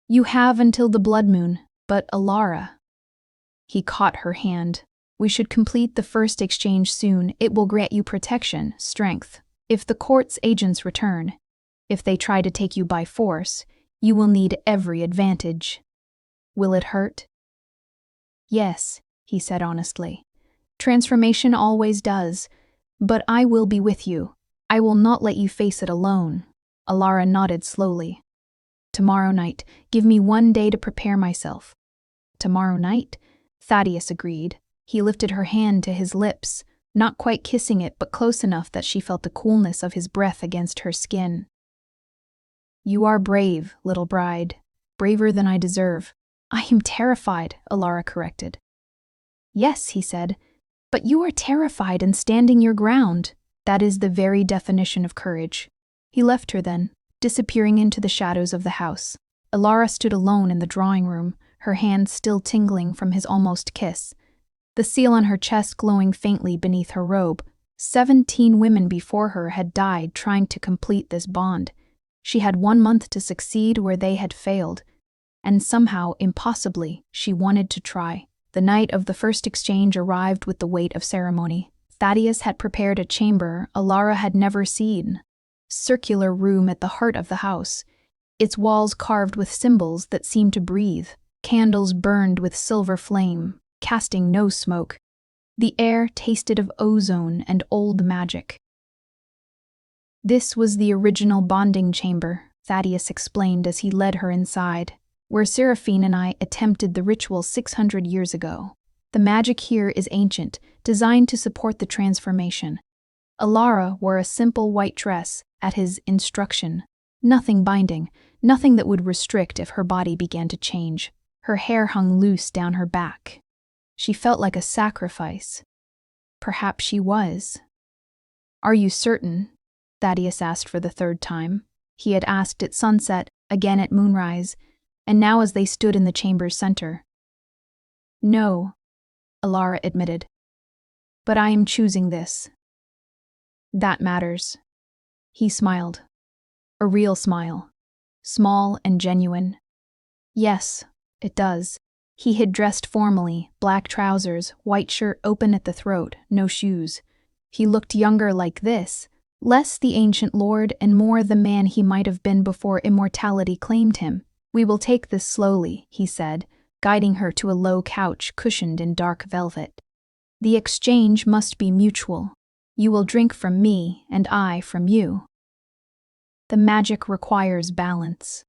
You have until the blood moon, but Alara. He caught her hand. We should complete the first exchange soon. It will grant you protection, strength. If the court's agents return, if they try to take you by force, you will need every advantage. Will it hurt? Yes, he said honestly. Transformation always does. But I will be with you. I will not let you face it alone. Alara nodded slowly. Tomorrow night, give me 1 day to prepare myself. Tomorrow night? Thaddeus agreed. He lifted her hand to his lips, not quite kissing it, but close enough that she felt the coolness of his breath against her skin. You are brave, little bride. Braver than I deserve. I am terrified, Alara corrected. Yes, he said. But you are terrified and standing your ground. That is the very definition of courage. He left her then, disappearing into the shadows of the house. Alara stood alone in the drawing room, her hands still tingling from his almost kiss, the seal on her chest glowing faintly beneath her robe. 17 women before her had died trying to complete this bond. She had 1 month to succeed where they had failed. And somehow, impossibly, she wanted to try. The night of the first exchange arrived with the weight of ceremony. Thaddeus had prepared a chamber Alara had never seen. Circular room at the heart of the house, its walls carved with symbols that seemed to breathe. Candles burned with silver flame, casting no smoke. The air tasted of ozone and old magic. This was the original bonding chamber, Thaddeus explained as he led her inside, where Seraphine and I attempted the ritual 600 years ago. The magic here is ancient, designed to support the transformation. Alara wore a simple white dress at his instruction. Nothing binding, nothing that would restrict if her body began to change. Her hair hung loose down her back. She felt like a sacrifice. Perhaps she was. "Are you certain?" Thaddeus asked for the third time. He had asked at sunset, again at moonrise, and now as they stood in the chamber's center. "No," Alara admitted. "But I am choosing this." "That matters." He smiled. A real smile. Small and genuine. "Yes, it does." He had dressed formally, black trousers, white shirt open at the throat, no shoes. He looked younger like this, less the ancient lord and more the man he might have been before immortality claimed him. "We will take this slowly," he said, guiding her to a low couch cushioned in dark velvet. "The exchange must be mutual. You will drink from me, and I from you. The magic requires balance."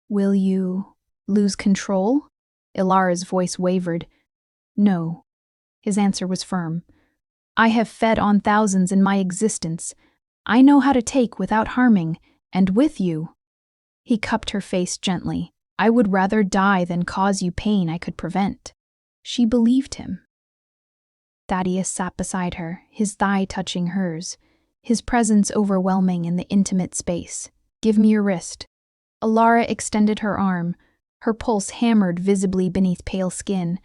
"Will you lose control?" Ilara's voice wavered. "No." His answer was firm. "I have fed on thousands in my existence. I know how to take without harming, and with you." He cupped her face gently. "I would rather die than cause you pain I could prevent." She believed him. Thaddeus sat beside her, his thigh touching hers, his presence overwhelming in the intimate space. "Give me your wrist." Alara extended her arm, her pulse hammered visibly beneath pale skin.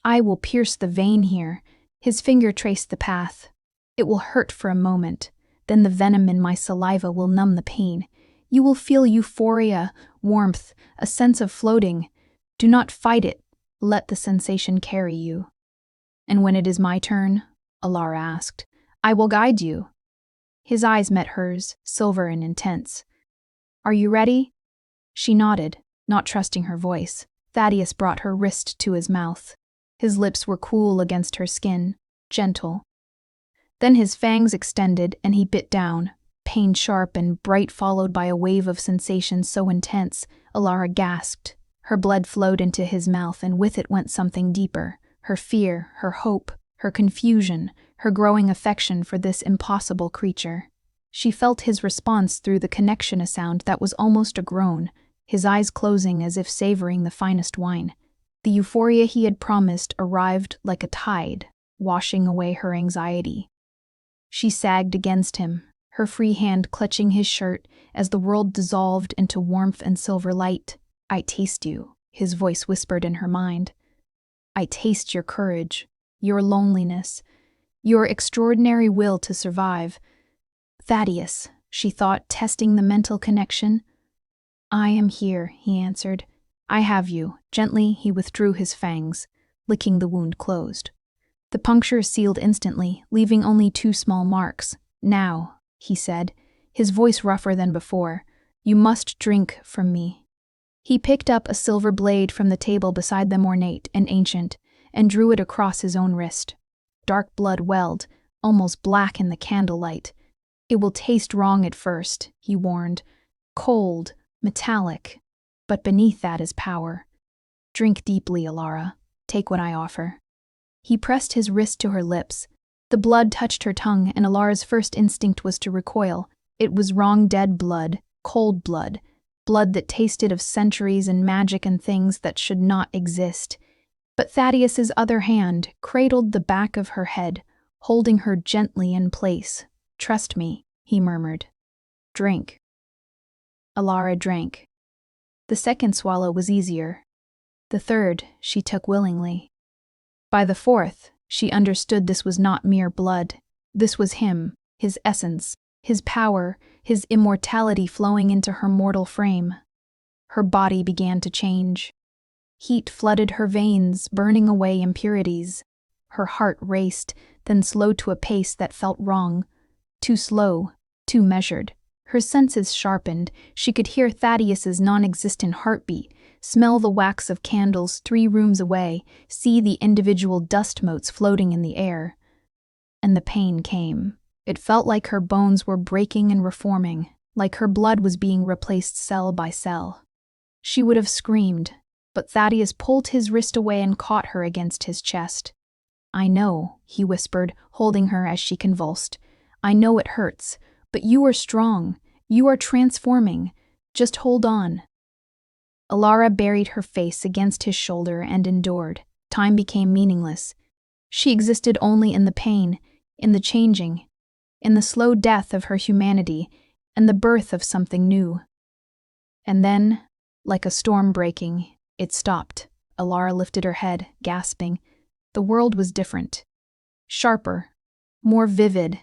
"I will pierce the vein here." His finger traced the path. "It will hurt for a moment, then the venom in my saliva will numb the pain. You will feel euphoria, warmth, a sense of floating. Do not fight it. Let the sensation carry you." "And when it is my turn?" Alara asked. "I will guide you." His eyes met hers, silver and intense. "Are you ready?" She nodded, not trusting her voice. Thaddeus brought her wrist to his mouth. His lips were cool against her skin, gentle. Then his fangs extended and he bit down, pain sharp and bright followed by a wave of sensation so intense, Alara gasped. Her blood flowed into his mouth and with it went something deeper, her fear, her hope, her confusion, her growing affection for this impossible creature. She felt his response through the connection, a sound that was almost a groan, his eyes closing as if savoring the finest wine. The euphoria he had promised arrived like a tide, washing away her anxiety. She sagged against him, her free hand clutching his shirt as the world dissolved into warmth and silver light. "I taste you," his voice whispered in her mind. "I taste your courage, your loneliness, your extraordinary will to survive." "Thaddeus," she thought, testing the mental connection. "I am here," he answered. "I have you." Gently, he withdrew his fangs, licking the wound closed. The puncture sealed instantly, leaving only 2 small marks. "Now," he said, his voice rougher than before, "you must drink from me." He picked up a silver blade from the table beside them, ornate and ancient, and drew it across his own wrist. Dark blood welled, almost black in the candlelight. "It will taste wrong at first," he warned. "Cold, metallic, but beneath that is power. Drink deeply, Alara. Take what I offer." He pressed his wrist to her lips. The blood touched her tongue, and Alara's first instinct was to recoil. It was wrong, dead blood, cold blood, blood that tasted of centuries and magic and things that should not exist. But Thaddeus's other hand cradled the back of her head, holding her gently in place. "Trust me," he murmured. "Drink." Alara drank. The second swallow was easier. The third she took willingly. By the fourth, she understood this was not mere blood. This was him, his essence, his power, his immortality flowing into her mortal frame. Her body began to change. Heat flooded her veins, burning away impurities. Her heart raced, then slowed to a pace that felt wrong. Too slow, too measured. Her senses sharpened. She could hear Thaddeus's non-existent heartbeat, Smell the wax of candles 3 rooms away, see the individual dust motes floating in the air. And the pain came. It felt like her bones were breaking and reforming, like her blood was being replaced cell by cell. She would have screamed, but Thaddeus pulled his wrist away and caught her against his chest. "I know," he whispered, holding her as she convulsed. "I know it hurts, but you are strong. You are transforming. Just hold on." Alara buried her face against his shoulder and endured. Time became meaningless. She existed only in the pain, in the changing, in the slow death of her humanity, and the birth of something new. And then, like a storm breaking, it stopped. Alara lifted her head, gasping. The world was different. Sharper, more vivid.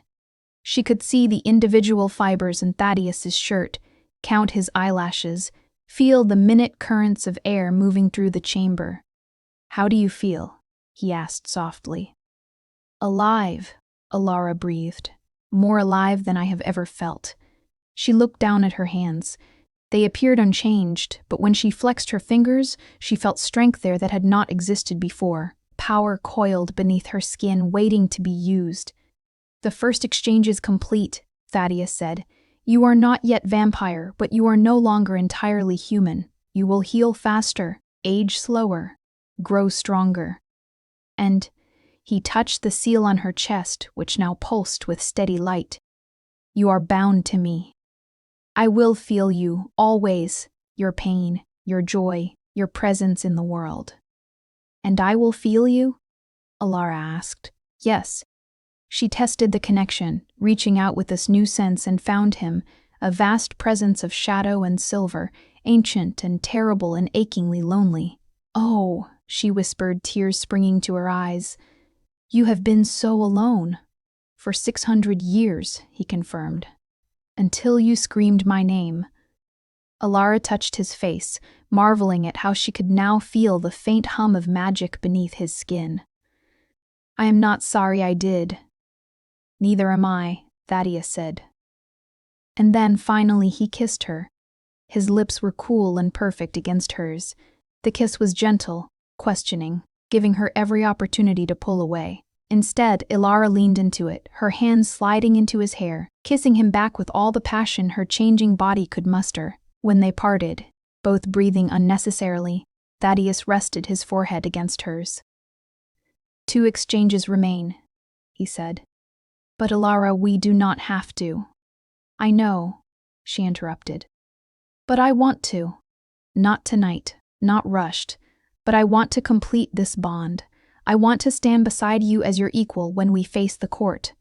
She could see the individual fibers in Thaddeus's shirt, count his eyelashes, feel the minute currents of air moving through the chamber. "How do you feel?" he asked softly. "Alive," Alara breathed. "More alive than I have ever felt." She looked down at her hands. They appeared unchanged, but when she flexed her fingers, she felt strength there that had not existed before. Power coiled beneath her skin, waiting to be used. "The first exchange is complete," Thaddeus said. "You are not yet vampire, but you are no longer entirely human. You will heal faster, age slower, grow stronger." And he touched the seal on her chest, which now pulsed with steady light. "You are bound to me. I will feel you, always, your pain, your joy, your presence in the world." "And I will feel you?" Alara asked. "Yes." She tested the connection, reaching out with this new sense, and found him, a vast presence of shadow and silver, ancient and terrible and achingly lonely. "Oh," she whispered, tears springing to her eyes. "You have been so alone." "For 600 years," he confirmed. "Until you screamed my name." Alara touched his face, marveling at how she could now feel the faint hum of magic beneath his skin. "I am not sorry I did." "Neither am I," Thaddeus said. And then finally he kissed her. His lips were cool and perfect against hers. The kiss was gentle, questioning, giving her every opportunity to pull away. Instead, Alara leaned into it, her hands sliding into his hair, kissing him back with all the passion her changing body could muster. When they parted, both breathing unnecessarily, Thaddeus rested his forehead against hers. "2 exchanges remain," he said. "But Alara, we do not have to." "I know," she interrupted. "But I want to. Not tonight, not rushed, but I want to complete this bond. I want to stand beside you as your equal when we face the court."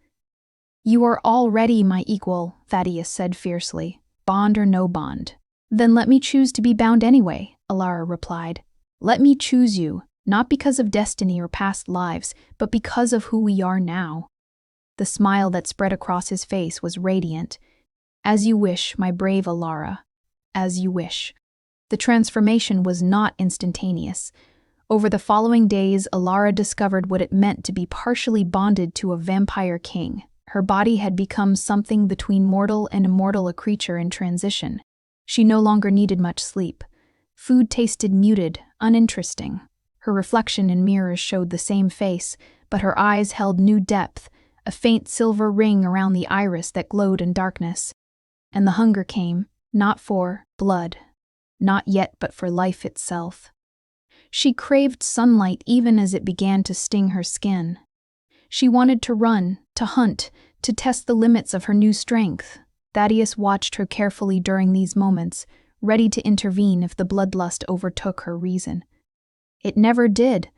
"You are already my equal," Thaddeus said fiercely, "bond or no bond." "Then let me choose to be bound anyway," Alara replied. "Let me choose you, not because of destiny or past lives, but because of who we are now." The smile that spread across his face was radiant. "As you wish, my brave Alara. As you wish." The transformation was not instantaneous. Over the following days, Alara discovered what it meant to be partially bonded to a vampire king. Her body had become something between mortal and immortal, a creature in transition. She no longer needed much sleep. Food tasted muted, uninteresting. Her reflection in mirrors showed the same face, but her eyes held new depth, a faint silver ring around the iris that glowed in darkness. And the hunger came, not for blood, not yet, but for life itself. She craved sunlight even as it began to sting her skin. She wanted to run, to hunt, to test the limits of her new strength. Thaddeus watched her carefully during these moments, ready to intervene if the bloodlust overtook her reason. It never did.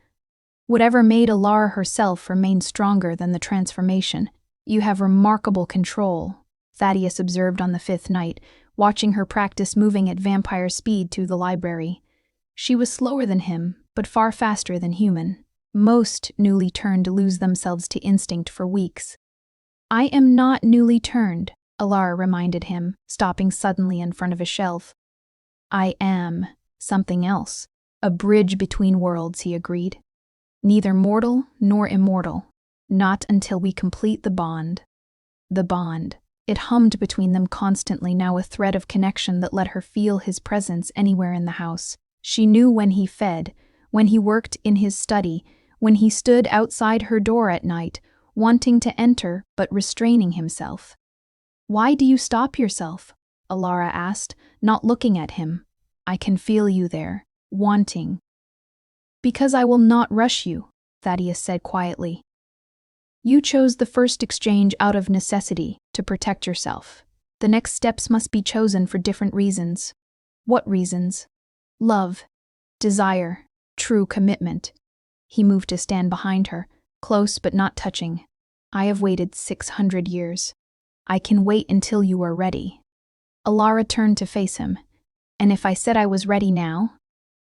Whatever made Alara herself remained stronger than the transformation. "You have remarkable control," Thaddeus observed on the 5th night, watching her practice moving at vampire speed through the library. She was slower than him, but far faster than human. Most newly turned lose themselves to instinct for weeks. "I am not newly turned," Alara reminded him, stopping suddenly in front of a shelf. "I am something else. A bridge between worlds," he agreed. "Neither mortal nor immortal. Not until we complete the bond." The bond. It hummed between them constantly, now a thread of connection that let her feel his presence anywhere in the house. She knew when he fed, when he worked in his study, when he stood outside her door at night, wanting to enter but restraining himself. "Why do you stop yourself?" Alara asked, not looking at him. "I can feel you there, wanting." "Because I will not rush you," Thaddeus said quietly. "You chose the first exchange out of necessity, to protect yourself. The next steps must be chosen for different reasons." "What reasons?" "Love, desire, true commitment." He moved to stand behind her, close but not touching. "I have waited 600 years. I can wait until you are ready." Alara turned to face him. "And if I said I was ready now?"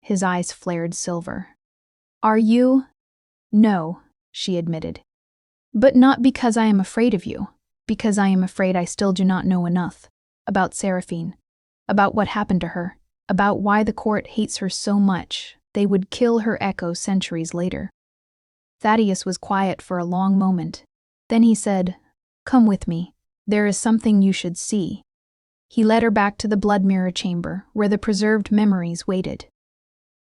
His eyes flared silver. "Are you?" "No," she admitted. "But not because I am afraid of you, because I am afraid I still do not know enough. About Seraphine, about what happened to her, about why the court hates her so much, they would kill her echo centuries later." Thaddeus was quiet for a long moment. Then he said, "Come with me. There is something you should see." He led her back to the blood mirror chamber, where the preserved memories waited.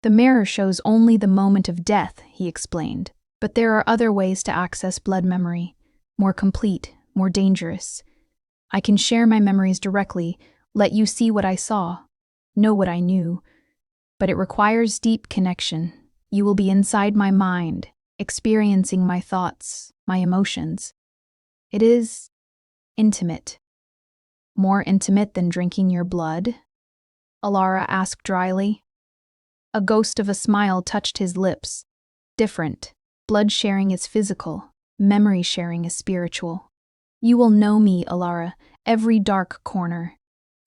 "The mirror shows only the moment of death," he explained, "but there are other ways to access blood memory, more complete, more dangerous. I can share my memories directly, let you see what I saw, know what I knew, but it requires deep connection. You will be inside my mind, experiencing my thoughts, my emotions. It is intimate." "More intimate than drinking your blood?" Alara asked dryly. A ghost of a smile touched his lips. "Different. Blood sharing is physical, memory sharing is spiritual. You will know me, Alara, every dark corner,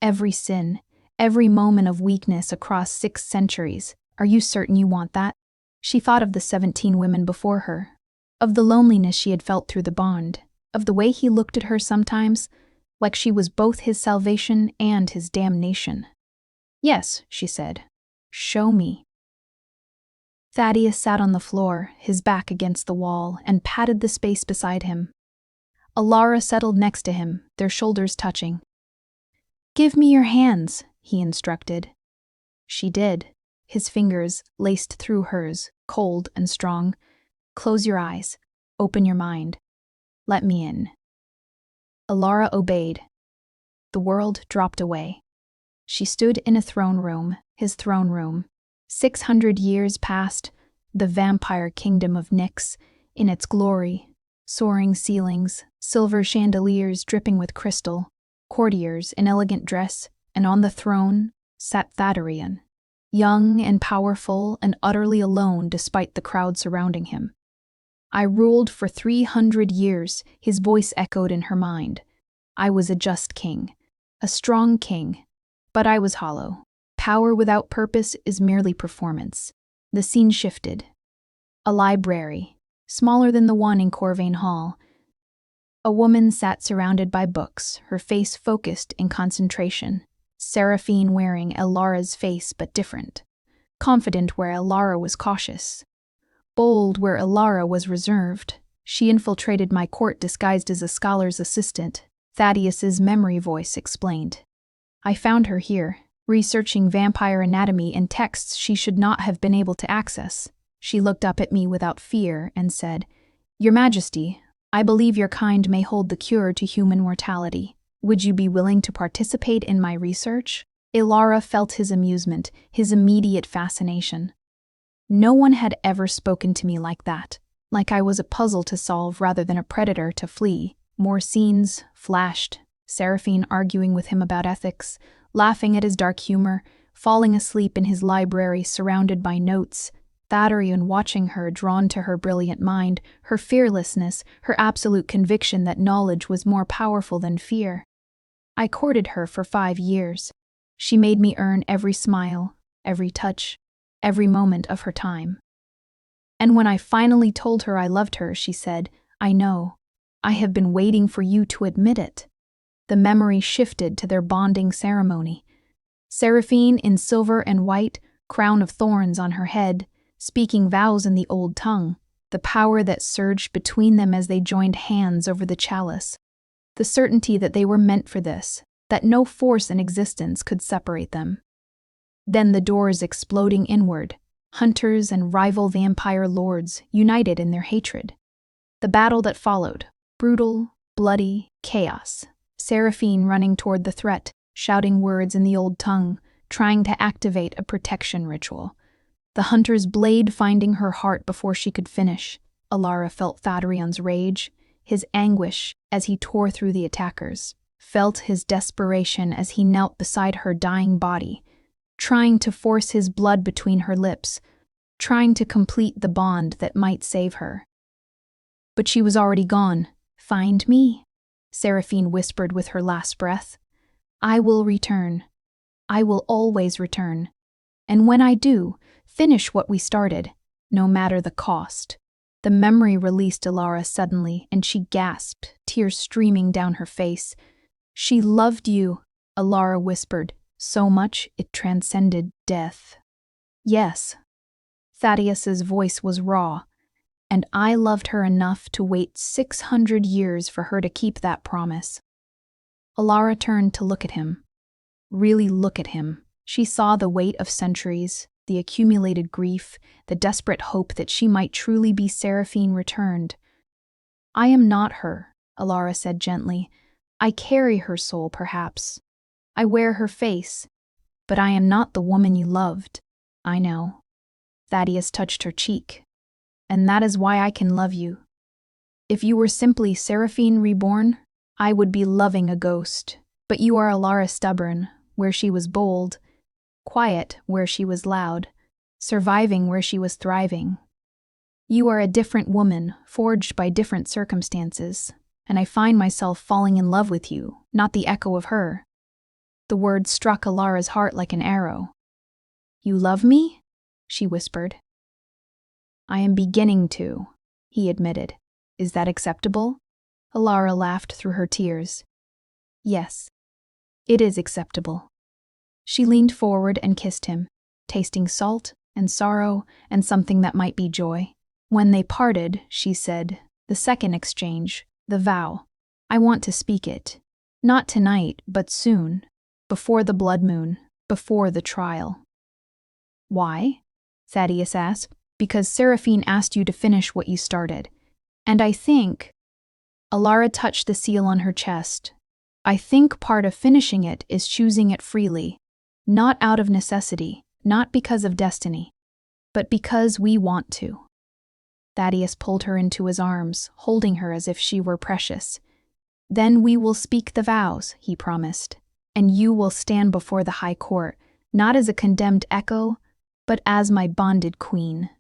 every sin, every moment of weakness across 6 centuries. Are you certain you want that?" She thought of the 17 women before her, of the loneliness she had felt through the bond, of the way he looked at her sometimes, like she was both his salvation and his damnation. "Yes," she said. "Show me." Thaddeus sat on the floor, his back against the wall, and patted the space beside him. Alara settled next to him, their shoulders touching. "Give me your hands," he instructed. She did, his fingers laced through hers, cold and strong. "Close your eyes. Open your mind. Let me in." Alara obeyed. The world dropped away. She stood in a throne room, his throne room. 600 years passed, the vampire kingdom of Nyx, in its glory, soaring ceilings, silver chandeliers dripping with crystal, courtiers in elegant dress, and on the throne sat Thaddeus, young and powerful and utterly alone despite the crowd surrounding him. "I ruled for 300 years, his voice echoed in her mind. "I was a just king, a strong king, but I was hollow. Power without purpose is merely performance." The scene shifted. A library, smaller than the one in Corvain Hall. A woman sat surrounded by books, her face focused in concentration. Seraphine wearing Alara's face but different. Confident where Alara was cautious. Bold where Alara was reserved. "She infiltrated my court disguised as a scholar's assistant," Thaddeus's memory voice explained. "I found her here, researching vampire anatomy and texts she should not have been able to access." She looked up at me without fear and said, "Your Majesty, I believe your kind may hold the cure to human mortality. Would you be willing to participate in my research?" Alara felt his amusement, his immediate fascination. No one had ever spoken to me like that, like I was a puzzle to solve rather than a predator to flee. More scenes flashed, Seraphine arguing with him about ethics, laughing at his dark humor, falling asleep in his library surrounded by notes, Thaddeus watching her, drawn to her brilliant mind, her fearlessness, her absolute conviction that knowledge was more powerful than fear. I courted her for 5 years. She made me earn every smile, every touch, every moment of her time. And when I finally told her I loved her, she said, "I know. I have been waiting for you to admit it." The memory shifted to their bonding ceremony. Seraphine in silver and white, crown of thorns on her head, speaking vows in the old tongue, the power that surged between them as they joined hands over the chalice. The certainty that they were meant for this, that no force in existence could separate them. Then the doors exploding inward, hunters and rival vampire lords united in their hatred. The battle that followed, brutal, bloody, chaos. Seraphine running toward the threat, shouting words in the old tongue, trying to activate a protection ritual. The hunter's blade finding her heart before she could finish. Alara felt Thaddeon's rage, his anguish as he tore through the attackers, felt his desperation as he knelt beside her dying body, trying to force his blood between her lips, trying to complete the bond that might save her. But she was already gone. "Find me," Seraphine whispered with her last breath. "I will return. I will always return. And when I do, finish what we started, no matter the cost." The memory released Alara suddenly, and she gasped, tears streaming down her face. "She loved you," Alara whispered, "so much it transcended death." "Yes." Thaddeus's voice was raw. "And I loved her enough to wait 600 years for her to keep that promise." Alara turned to look at him. Really look at him. She saw the weight of centuries, the accumulated grief, the desperate hope that she might truly be Seraphine returned. "I am not her," Alara said gently. "I carry her soul, perhaps. I wear her face. But I am not the woman you loved. I know." Thaddeus touched her cheek. "And that is why I can love you. If you were simply Seraphine reborn, I would be loving a ghost. But you are Alara stubborn, where she was bold, quiet where she was loud, surviving where she was thriving. You are a different woman, forged by different circumstances, and I find myself falling in love with you, not the echo of her." The word struck Alara's heart like an arrow. "You love me?" she whispered. "I am beginning to," he admitted. "Is that acceptable?" Alara laughed through her tears. "Yes, it is acceptable." She leaned forward and kissed him, tasting salt and sorrow and something that might be joy. When they parted, she said, "The second exchange, the vow. I want to speak it. Not tonight, but soon. Before the blood moon, before the trial." "Why?" Thaddeus asked. "Because Seraphine asked you to finish what you started. And I think—" Alara touched the seal on her chest. "I think part of finishing it is choosing it freely. Not out of necessity, not because of destiny, but because we want to." Thaddeus pulled her into his arms, holding her as if she were precious. "Then we will speak the vows," he promised, "and you will stand before the high court, not as a condemned echo, but as my bonded queen."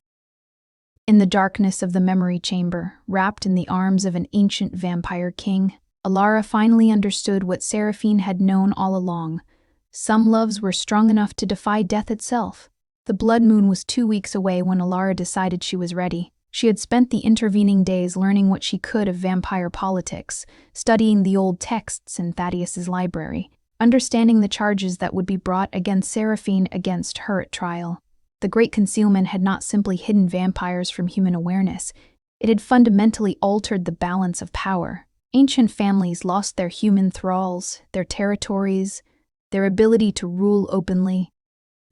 In the darkness of the memory chamber, wrapped in the arms of an ancient vampire king, Alara finally understood what Seraphine had known all along. Some loves were strong enough to defy death itself. The blood moon was 2 weeks away when Alara decided she was ready. She had spent the intervening days learning what she could of vampire politics, studying the old texts in Thaddeus's library, understanding the charges that would be brought against Seraphine against her at trial. The Great Concealment had not simply hidden vampires from human awareness. It had fundamentally altered the balance of power. Ancient families lost their human thralls, their territories, their ability to rule openly.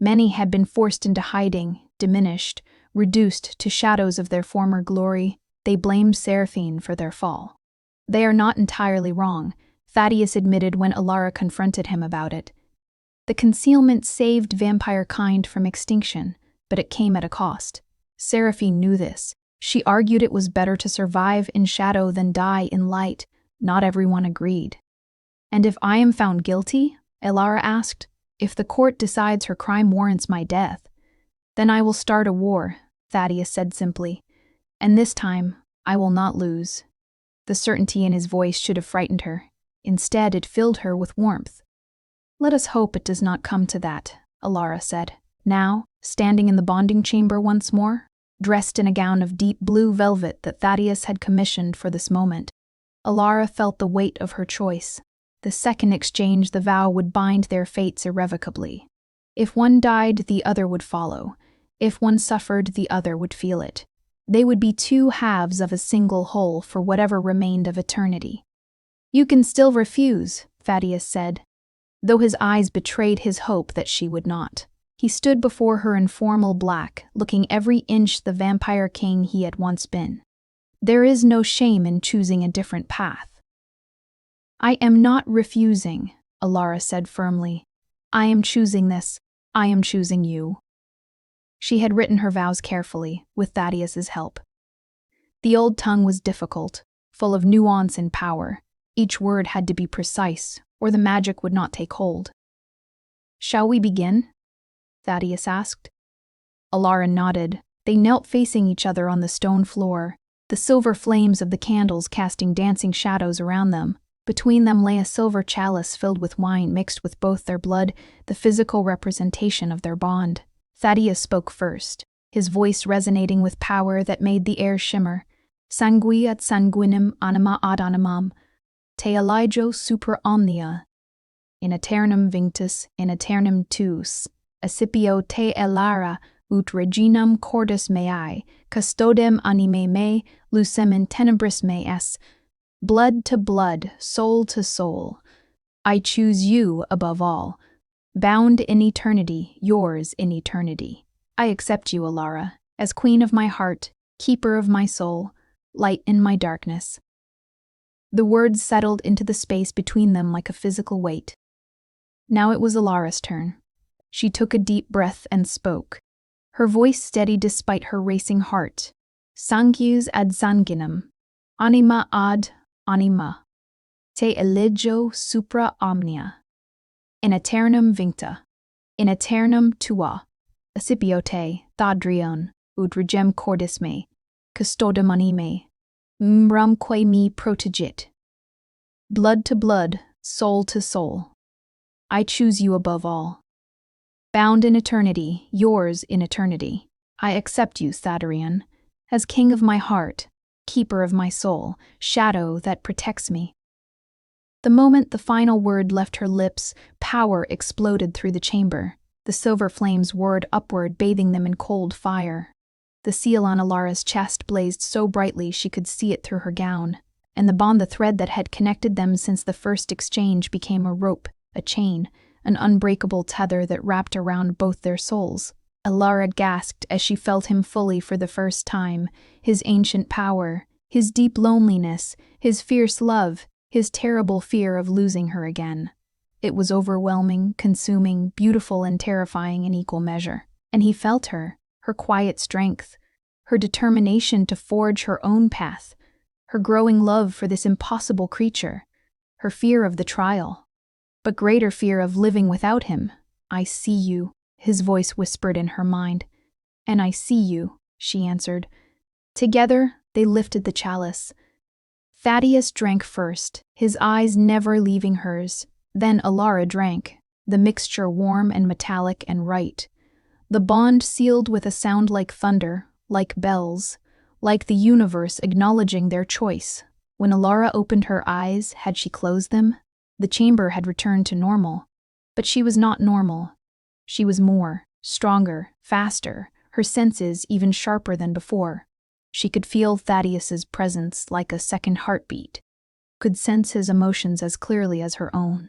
Many had been forced into hiding, diminished, reduced to shadows of their former glory. They blamed Seraphine for their fall. "They are not entirely wrong," Thaddeus admitted when Alara confronted him about it. "The concealment saved vampire kind from extinction, but it came at a cost. Seraphine knew this. She argued it was better to survive in shadow than die in light. Not everyone agreed." "And if I am found guilty?" Alara asked. "If the court decides her crime warrants my death, then I will start a war," Thaddeus said simply. "And this time, I will not lose." The certainty in his voice should have frightened her. Instead, it filled her with warmth. "Let us hope it does not come to that," Alara said. Now, standing in the bonding chamber once more, dressed in a gown of deep blue velvet that Thaddeus had commissioned for this moment, Alara felt the weight of her choice. The second exchange, the vow would bind their fates irrevocably. If one died, the other would follow. If one suffered, the other would feel it. They would be two halves of a single whole for whatever remained of eternity. "You can still refuse," Thaddeus said, though his eyes betrayed his hope that she would not. He stood before her in formal black, looking every inch the vampire king he had once been. There is no shame in choosing a different path. I am not refusing, Alara said firmly. I am choosing this. I am choosing you. She had written her vows carefully, with Thaddeus's help. The old tongue was difficult, full of nuance and power. Each word had to be precise, or the magic would not take hold. Shall we begin? Thaddeus asked. Alara nodded. They knelt facing each other on the stone floor, the silver flames of the candles casting dancing shadows around them. Between them lay a silver chalice filled with wine mixed with both their blood, the physical representation of their bond. Thaddeus spoke first, his voice resonating with power that made the air shimmer. Sangui ad sanguinem anima ad animam, te eligio super omnia. In aeternum vinctus, in aeternum tuus, accipio te elara, ut reginam cordis mei, custodem animae mei, lucem in tenebris mei es. Blood to blood, soul to soul. I choose you above all. Bound in eternity, yours in eternity. I accept you, Alara, as queen of my heart, keeper of my soul, light in my darkness. The words settled into the space between them like a physical weight. Now it was Alara's turn. She took a deep breath and spoke, her voice steady despite her racing heart. Sanguis ad sanguinem, anima ad anima, te eligio supra omnia. In aeternum vincta, in aeternum tua, accipio te, thadrion, ut regem cordis me, custodem animae, mrumque me protegit. Blood to blood, soul to soul. I choose you above all. Bound in eternity, yours in eternity. I accept you, Thadrion, as king of my heart, keeper of my soul, shadow that protects me. The moment the final word left her lips, power exploded through the chamber. The silver flames whirred upward, bathing them in cold fire. The seal on Alara's chest blazed so brightly she could see it through her gown, and the thread that had connected them since the first exchange became a rope, a chain, an unbreakable tether that wrapped around both their souls. Alara gasped as she felt him fully for the first time, his ancient power, his deep loneliness, his fierce love, his terrible fear of losing her again. It was overwhelming, consuming, beautiful, and terrifying in equal measure. And he felt her quiet strength, her determination to forge her own path, her growing love for this impossible creature, her fear of the trial, but greater fear of living without him. I see you, his voice whispered in her mind. And I see you, she answered. Together, they lifted the chalice. Thaddeus drank first, his eyes never leaving hers. Then Alara drank, the mixture warm and metallic and right. The bond sealed with a sound like thunder, like bells, like the universe acknowledging their choice. When Alara opened her eyes, had she closed them? The chamber had returned to normal. But she was not normal. She was more, stronger, faster, her senses even sharper than before. She could feel Thaddeus's presence like a second heartbeat, could sense his emotions as clearly as her own.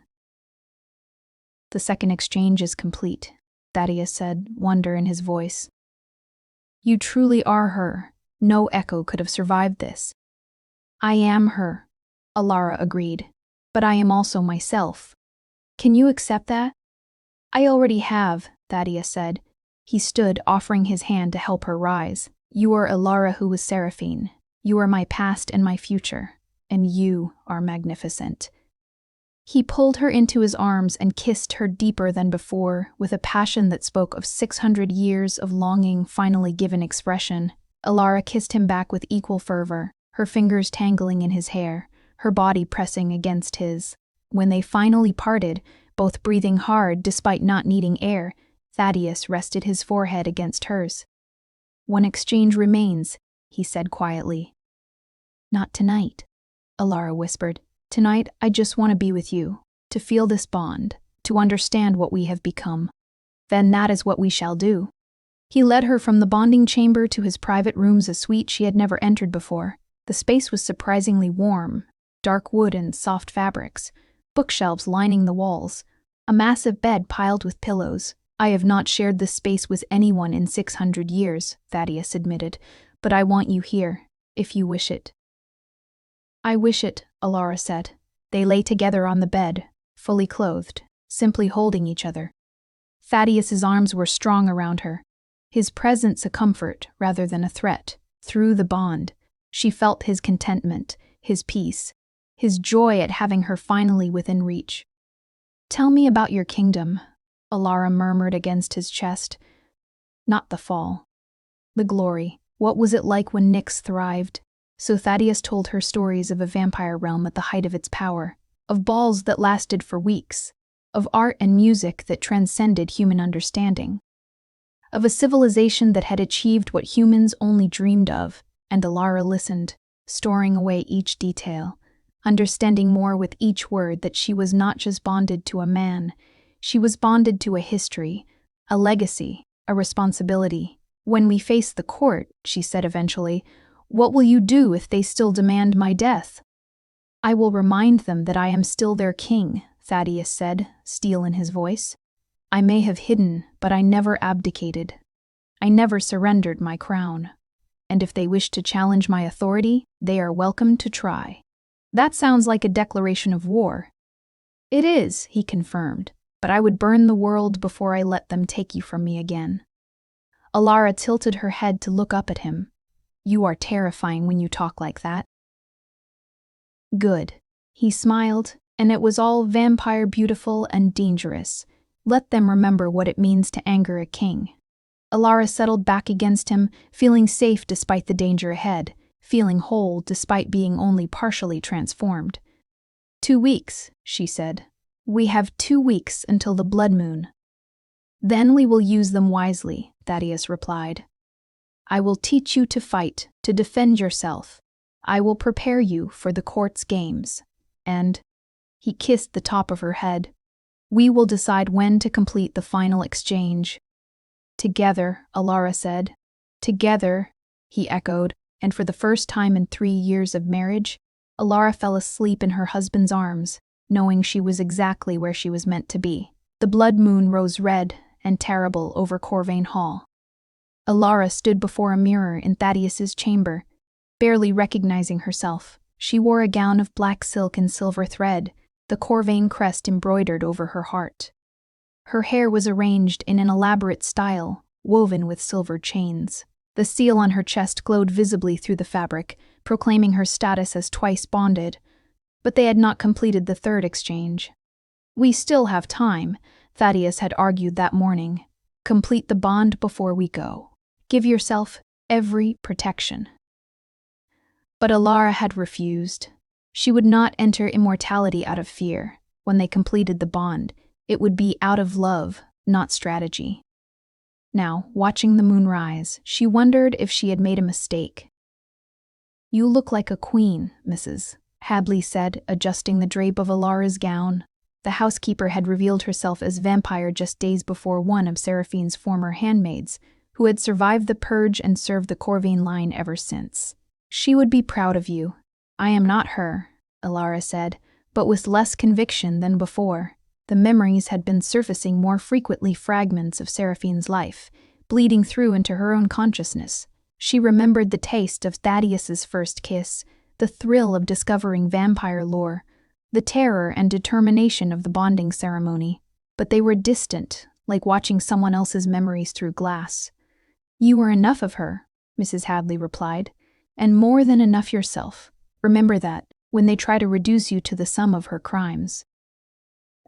The second exchange is complete, Thaddeus said, wonder in his voice. You truly are her. No echo could have survived this. I am her, Alara agreed, but I am also myself. Can you accept that? I already have, Thaddeus said. He stood, offering his hand to help her rise. You are Alara who was Seraphine. You are my past and my future, and you are magnificent. He pulled her into his arms and kissed her deeper than before, with a passion that spoke of 600 years of longing finally given expression. Alara kissed him back with equal fervor, her fingers tangling in his hair, her body pressing against his. When they finally parted, both breathing hard despite not needing air, Thaddeus rested his forehead against hers. One exchange remains, he said quietly. Not tonight, Alara whispered. Tonight, I just want to be with you, to feel this bond, to understand what we have become. Then that is what we shall do. He led her from the bonding chamber to his private rooms, a suite she had never entered before. The space was surprisingly warm, dark wood and soft fabrics, bookshelves lining the walls, a massive bed piled with pillows, I have not shared this space with anyone in 600 years, Thaddeus admitted, but I want you here, if you wish it. I wish it, Alara said. They lay together on the bed, fully clothed, simply holding each other. Thaddeus's arms were strong around her, his presence a comfort rather than a threat. Through the bond, she felt his contentment, his peace, his joy at having her finally within reach. Tell me about your kingdom, Alara murmured against his chest. Not the fall. The glory. What was it like when Nyx thrived? So Thaddeus told her stories of a vampire realm at the height of its power, of balls that lasted for weeks, of art and music that transcended human understanding, of a civilization that had achieved what humans only dreamed of, and Alara listened, storing away each detail, understanding more with each word that she was not just bonded to a man, she was bonded to a history, a legacy, a responsibility. When we face the court, she said eventually, what will you do if they still demand my death? I will remind them that I am still their king, Thaddeus said, steel in his voice. I may have hidden, but I never abdicated. I never surrendered my crown. And if they wish to challenge my authority, they are welcome to try. That sounds like a declaration of war. It is, he confirmed, but I would burn the world before I let them take you from me again. Alara tilted her head to look up at him. You are terrifying when you talk like that. Good. He smiled, and it was all vampire beautiful and dangerous. Let them remember what it means to anger a king. Alara settled back against him, feeling safe despite the danger ahead, feeling whole despite being only partially transformed. 2 weeks, she said. We have 2 weeks until the blood moon. Then we will use them wisely, Thaddeus replied. I will teach you to fight, to defend yourself. I will prepare you for the court's games. And, he kissed the top of her head, we will decide when to complete the final exchange. Together, Alara said. Together, he echoed, and for the first time in 3 years of marriage, Alara fell asleep in her husband's arms, knowing she was exactly where she was meant to be. The blood moon rose red and terrible over Corvain Hall. Alara stood before a mirror in Thaddeus's chamber, barely recognizing herself. She wore a gown of black silk and silver thread, the Corvain crest embroidered over her heart. Her hair was arranged in an elaborate style, woven with silver chains. The seal on her chest glowed visibly through the fabric, proclaiming her status as twice bonded. But they had not completed the third exchange. We still have time, Thaddeus had argued that morning. Complete the bond before we go. Give yourself every protection. But Alara had refused. She would not enter immortality out of fear. When they completed the bond, it would be out of love, not strategy. Now, watching the moon rise, she wondered if she had made a mistake. You look like a queen, Mrs. Hadley said, adjusting the drape of Alara's gown. The housekeeper had revealed herself as vampire just days before one of Seraphine's former handmaids, who had survived the purge and served the Corvain line ever since. She would be proud of you. I am not her, Alara said, but with less conviction than before. The memories had been surfacing more frequently, fragments of Seraphine's life, bleeding through into her own consciousness. She remembered the taste of Thaddeus's first kiss, the thrill of discovering vampire lore, the terror and determination of the bonding ceremony. But they were distant, like watching someone else's memories through glass. You were enough of her, Mrs. Hadley replied, and more than enough yourself. Remember that, when they try to reduce you to the sum of her crimes.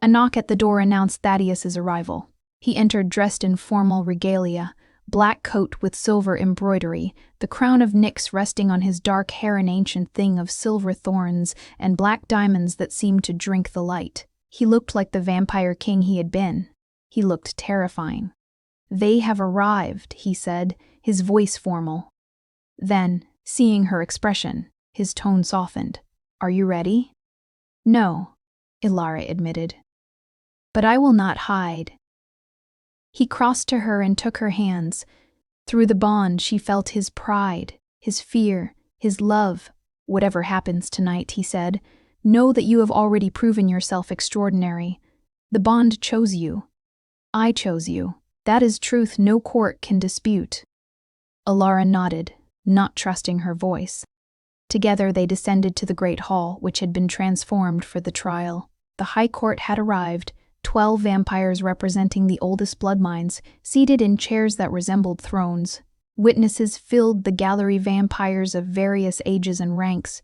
A knock at the door announced Thaddeus's arrival. He entered dressed in formal regalia, black coat with silver embroidery, the crown of Nyx resting on his dark hair, an ancient thing of silver thorns and black diamonds that seemed to drink the light. He looked like the vampire king he had been. He looked terrifying. They have arrived, he said, his voice formal. Then, seeing her expression, his tone softened. Are you ready? No, Alara admitted. But I will not hide. He crossed to her and took her hands. Through the bond she felt his pride, his fear, his love. Whatever happens tonight, he said, know that you have already proven yourself extraordinary. The bond chose you. I chose you. That is truth no court can dispute. Alara nodded, not trusting her voice. Together they descended to the great hall, which had been transformed for the trial. The high court had arrived, 12 vampires representing the oldest bloodlines, seated in chairs that resembled thrones. Witnesses filled the gallery, vampires of various ages and ranks,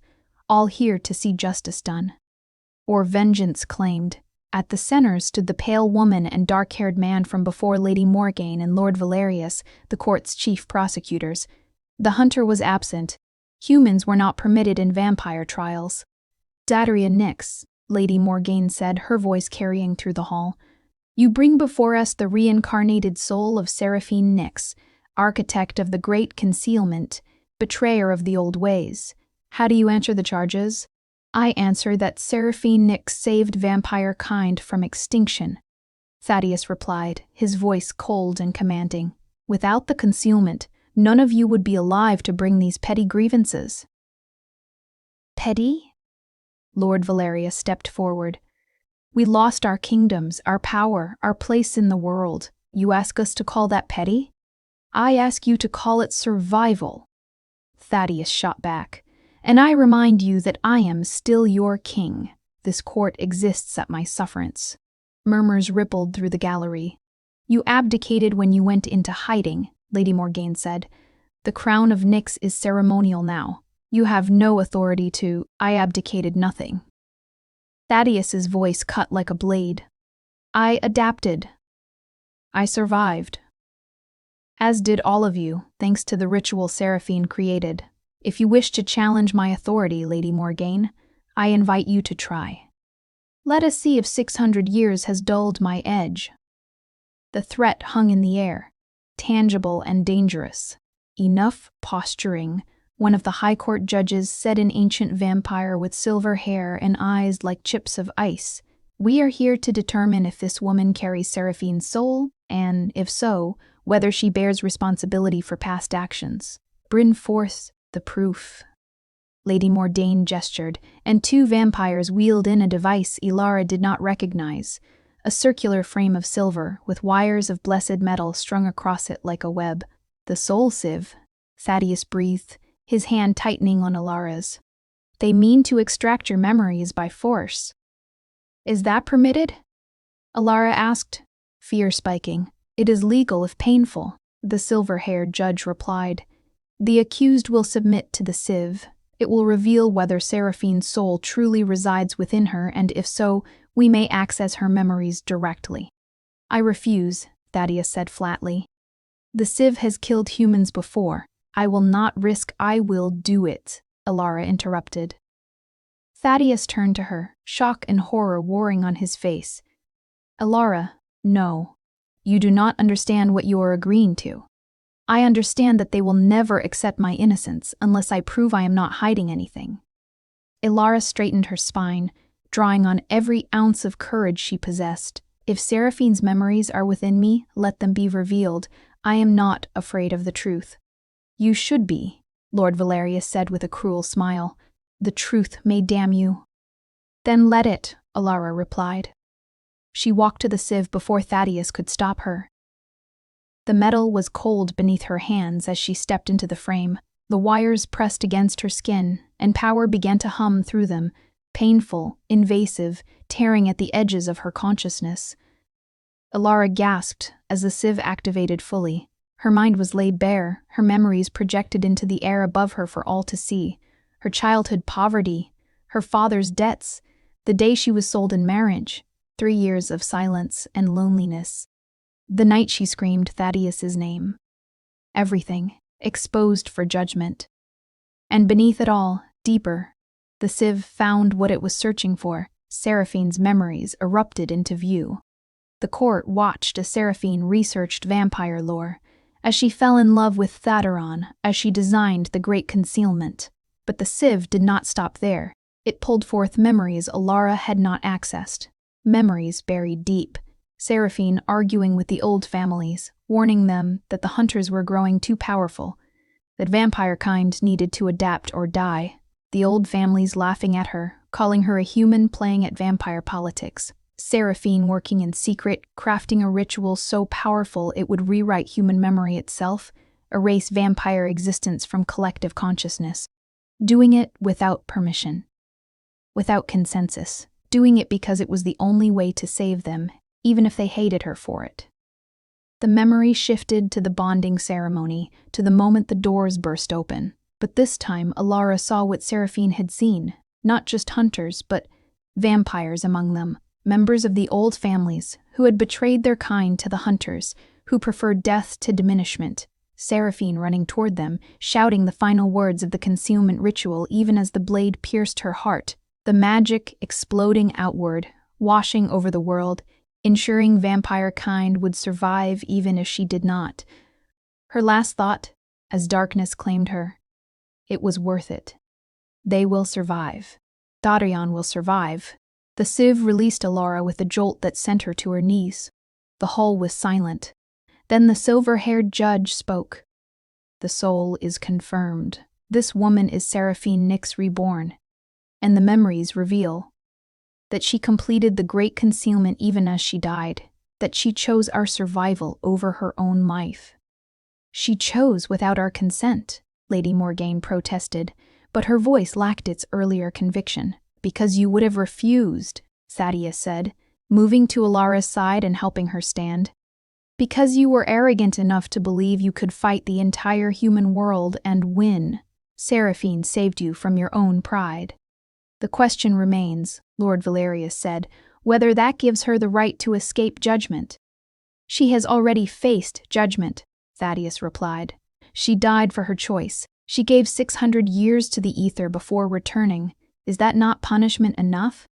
all here to see justice done. Or vengeance claimed. At the center stood the pale woman and dark-haired man from before Lady Morgaine and Lord Valerius, the court's chief prosecutors. The hunter was absent. Humans were not permitted in vampire trials. Daria Nyx, Lady Morgaine said, her voice carrying through the hall. You bring before us the reincarnated soul of Seraphine Nyx, architect of the Great Concealment, betrayer of the old ways. How do you answer the charges? I answer that Seraphine Nyx saved vampire kind from extinction. Thaddeus replied, his voice cold and commanding. Without the concealment, none of you would be alive to bring these petty grievances. Petty? Lord Valerius stepped forward. We lost our kingdoms, our power, our place in the world. You ask us to call that petty? I ask you to call it survival. Thaddeus shot back. And I remind you that I am still your king. This court exists at my sufferance. Murmurs rippled through the gallery. You abdicated when you went into hiding, Lady Morgaine said. The crown of Nyx is ceremonial now. You have no authority to. I abdicated nothing. Thaddeus's voice cut like a blade. I adapted. I survived. As did all of you, thanks to the ritual Seraphine created. If you wish to challenge my authority, Lady Morgaine, I invite you to try. Let us see if 600 years has dulled my edge. The threat hung in the air, tangible and dangerous. Enough posturing, one of the High Court judges said, an ancient vampire with silver hair and eyes like chips of ice. We are here to determine if this woman carries Seraphine's soul, and, if so, whether she bears responsibility for past actions. Bring forth the proof. Lady Morgaine gestured, and 2 vampires wheeled in a device Ilara did not recognize, a circular frame of silver with wires of blessed metal strung across it like a web. The soul sieve, Thaddeus breathed, his hand tightening on Ilara's. They mean to extract your memories by force. Is that permitted? Ilara asked, fear spiking. It is legal if painful, the silver-haired judge replied. The accused will submit to the sieve. It will reveal whether Seraphine's soul truly resides within her, and if so, we may access her memories directly. I refuse, Thaddeus said flatly. The sieve has killed humans before. I will not risk. I will do it, Ilara interrupted. Thaddeus turned to her, shock and horror warring on his face. Ilara, no. You do not understand what you are agreeing to. I understand that they will never accept my innocence unless I prove I am not hiding anything. Ilara straightened her spine, drawing on every ounce of courage she possessed. If Seraphine's memories are within me, let them be revealed. I am not afraid of the truth. You should be, Lord Valerius said with a cruel smile. The truth may damn you. Then let it, Ilara replied. She walked to the sieve before Thaddeus could stop her. The metal was cold beneath her hands as she stepped into the frame. The wires pressed against her skin, and power began to hum through them, painful, invasive, tearing at the edges of her consciousness. Ilara gasped as the sieve activated fully. Her mind was laid bare, her memories projected into the air above her for all to see. Her childhood poverty, her father's debts, the day she was sold in marriage, 3 years of silence and loneliness. The night she screamed Thaddeus's name. Everything, exposed for judgment. And beneath it all, deeper, the sieve found what it was searching for. Seraphine's memories erupted into view. The court watched as Seraphine researched vampire lore, as she fell in love with Thadaron, as she designed the Great Concealment. But the sieve did not stop there. It pulled forth memories Ilara had not accessed. Memories buried deep. Seraphine arguing with the old families, warning them that the hunters were growing too powerful, that vampire kind needed to adapt or die. The old families laughing at her, calling her a human playing at vampire politics. Seraphine working in secret, crafting a ritual so powerful it would rewrite human memory itself, erase vampire existence from collective consciousness. Doing it without permission. Without consensus. Doing it because it was the only way to save them, even if they hated her for it. The memory shifted to the bonding ceremony, to the moment the doors burst open. But this time, Alara saw what Seraphine had seen. Not just hunters, but vampires among them. Members of the old families, who had betrayed their kind to the hunters, who preferred death to diminishment. Seraphine running toward them, shouting the final words of the concealment ritual even as the blade pierced her heart, the magic exploding outward, washing over the world, ensuring vampire kind would survive even if she did not. Her last thought, as darkness claimed her, it was worth it. They will survive. Darion will survive. The sieve released Alara with a jolt that sent her to her knees. The hall was silent. Then the silver-haired judge spoke. The soul is confirmed. This woman is Seraphine Nyx reborn. And the memories reveal that she completed the great concealment even as she died, that she chose our survival over her own life. She chose without our consent, Lady Morgaine protested, but her voice lacked its earlier conviction. Because you would have refused, Thaddeus said, moving to Alara's side and helping her stand. Because you were arrogant enough to believe you could fight the entire human world and win. Seraphine saved you from your own pride. The question remains, Lord Valerius said, whether that gives her the right to escape judgment. She has already faced judgment, Thaddeus replied. She died for her choice. She gave 600 years to the ether before returning. Is that not punishment enough?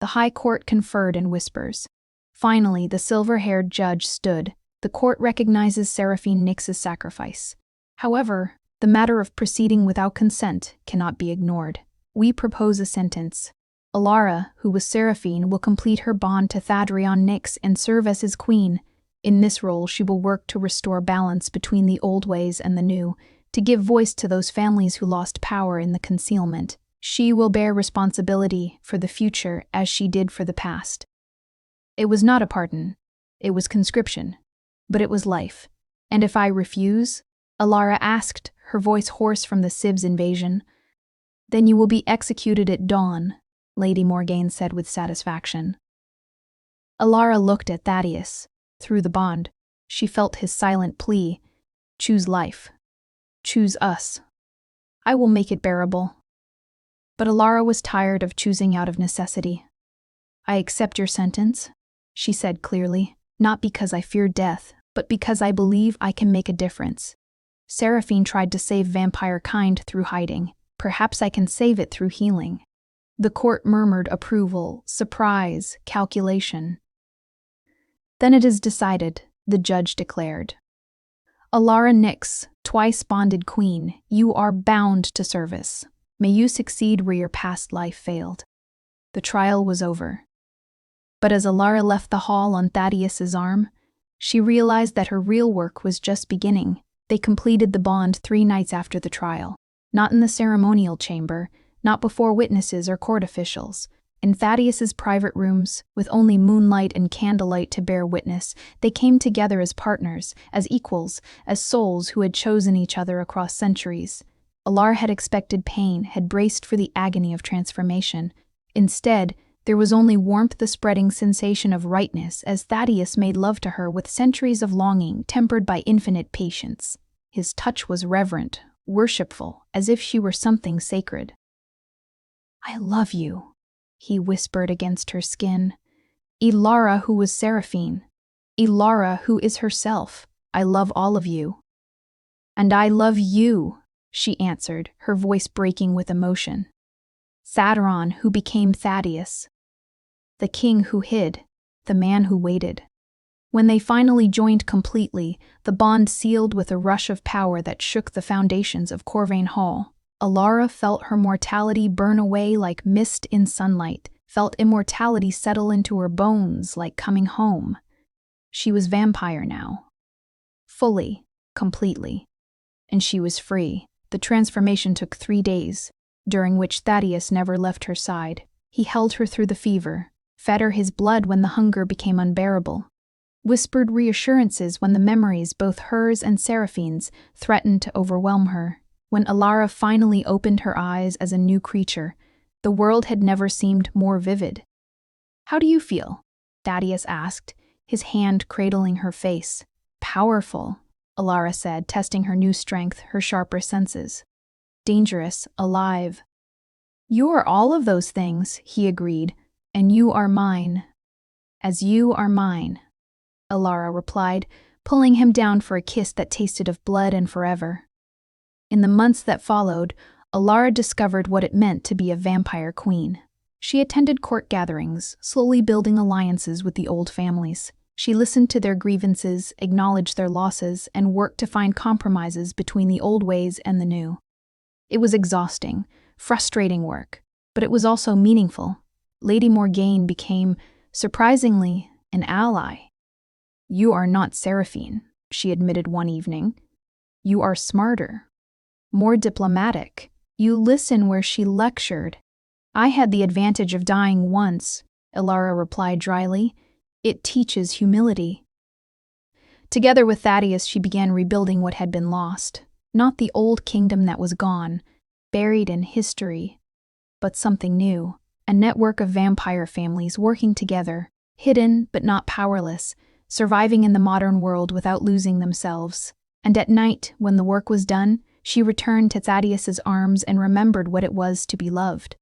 The High Court conferred in whispers. Finally, the silver-haired judge stood. The court recognizes Seraphine Nyx's sacrifice. However, the matter of proceeding without consent cannot be ignored. We propose a sentence. Alara, who was Seraphine, will complete her bond to Thadrion Nyx and serve as his queen. In this role, she will work to restore balance between the old ways and the new, to give voice to those families who lost power in the concealment. She will bear responsibility for the future as she did for the past. It was not a pardon. It was conscription. But it was life. And if I refuse? Alara asked, her voice hoarse from the Sieve's invasion. Then you will be executed at dawn, Lady Morgaine said with satisfaction. Alara looked at Thaddeus. Through the bond, she felt his silent plea. Choose life. Choose us. I will make it bearable. But Alara was tired of choosing out of necessity. I accept your sentence, she said clearly, not because I fear death, but because I believe I can make a difference. Seraphine tried to save vampire kind through hiding. Perhaps I can save it through healing. The court murmured approval, surprise, calculation. Then it is decided, the judge declared. Alara Nyx, twice bonded queen, you are bound to service. May you succeed where your past life failed. The trial was over. But as Alara left the hall on Thaddeus's arm, she realized that her real work was just beginning. They completed the bond 3 nights after the trial. Not in the ceremonial chamber, not before witnesses or court officials. In Thaddeus's private rooms, with only moonlight and candlelight to bear witness, they came together as partners, as equals, as souls who had chosen each other across centuries. Alara had expected pain, had braced for the agony of transformation. Instead, there was only warmth, the spreading sensation of rightness as Thaddeus made love to her with centuries of longing tempered by infinite patience. His touch was reverent, worshipful, as if she were something sacred. I love you, he whispered against her skin. Alara who was Seraphine. Alara who is herself. I love all of you. And I love you, she answered, her voice breaking with emotion. Thadderon who became Thaddeus. The king who hid, the man who waited. When they finally joined completely, the bond sealed with a rush of power that shook the foundations of Corvain Hall. Alara felt her mortality burn away like mist in sunlight, felt immortality settle into her bones like coming home. She was vampire now. Fully, completely. And she was free. The transformation took 3 days, during which Thaddeus never left her side. He held her through the fever, fed her his blood when the hunger became unbearable, whispered reassurances when the memories, both hers and Seraphine's, threatened to overwhelm her. When Alara finally opened her eyes as a new creature, the world had never seemed more vivid. "How do you feel?" Thaddeus asked, his hand cradling her face. "Powerful," Alara said, testing her new strength, her sharper senses. "Dangerous, alive." "You are all of those things," he agreed, "and you are mine." "As you are mine," Alara replied, pulling him down for a kiss that tasted of blood and forever. In the months that followed, Alara discovered what it meant to be a vampire queen. She attended court gatherings, slowly building alliances with the old families. She listened to their grievances, acknowledged their losses, and worked to find compromises between the old ways and the new. It was exhausting, frustrating work, but it was also meaningful. Lady Morgaine became, surprisingly, an ally. "You are not Seraphine," she admitted one evening. "You are smarter, more diplomatic. You listen where she lectured." "I had the advantage of dying once," Alara replied dryly. "It teaches humility." Together with Thaddeus, she began rebuilding what had been lost. Not the old kingdom that was gone, buried in history, but something new. A network of vampire families working together, hidden but not powerless, surviving in the modern world without losing themselves. And at night, when the work was done, she returned to Thaddeus's arms and remembered what it was to be loved.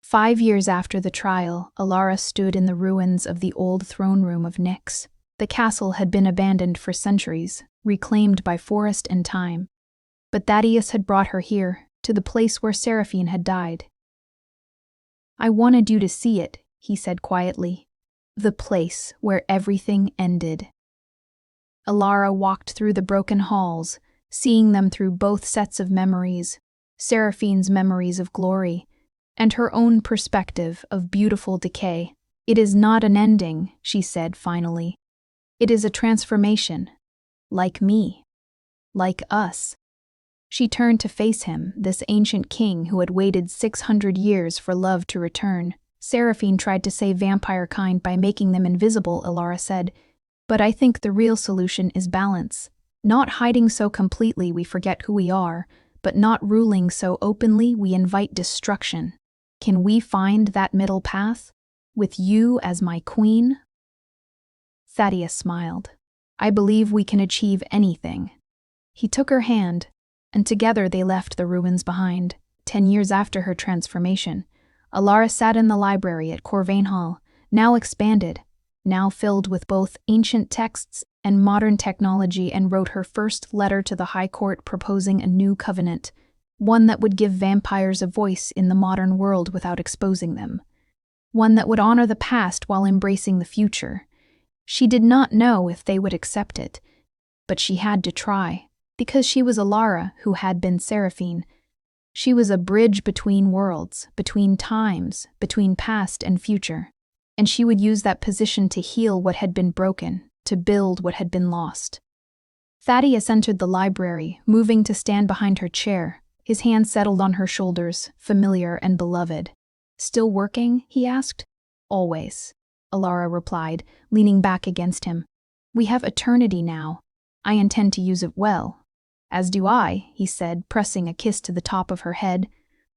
5 years after the trial, Alara stood in the ruins of the old throne room of Nyx. The castle had been abandoned for centuries, reclaimed by forest and time. But Thaddeus had brought her here, to the place where Seraphine had died. "I wanted you to see it," he said quietly. "The place where everything ended." Alara walked through the broken halls, seeing them through both sets of memories, Seraphine's memories of glory, and her own perspective of beautiful decay. "It is not an ending," she said finally. "It is a transformation. Like me. Like us." She turned to face him, this ancient king who had waited 600 years for love to return. "Seraphine tried to save vampire kind by making them invisible," Alara said. "But I think the real solution is balance. Not hiding so completely we forget who we are, but not ruling so openly we invite destruction. Can we find that middle path? With you as my queen?" Thaddeus smiled. "I believe we can achieve anything." He took her hand, and together they left the ruins behind. 10 years after her transformation, Alara sat in the library at Corvain Hall, now expanded, now filled with both ancient texts and modern technology, and wrote her first letter to the High Court proposing a new covenant, one that would give vampires a voice in the modern world without exposing them, one that would honor the past while embracing the future. She did not know if they would accept it, but she had to try, because she was Alara who had been Seraphine. She was a bridge between worlds, between times, between past and future, and she would use that position to heal what had been broken, to build what had been lost. Thaddeus entered the library, moving to stand behind her chair, his hand settled on her shoulders, familiar and beloved. "Still working?" he asked. "Always," Alara replied, leaning back against him. "We have eternity now. I intend to use it well." "As do I," he said, pressing a kiss to the top of her head,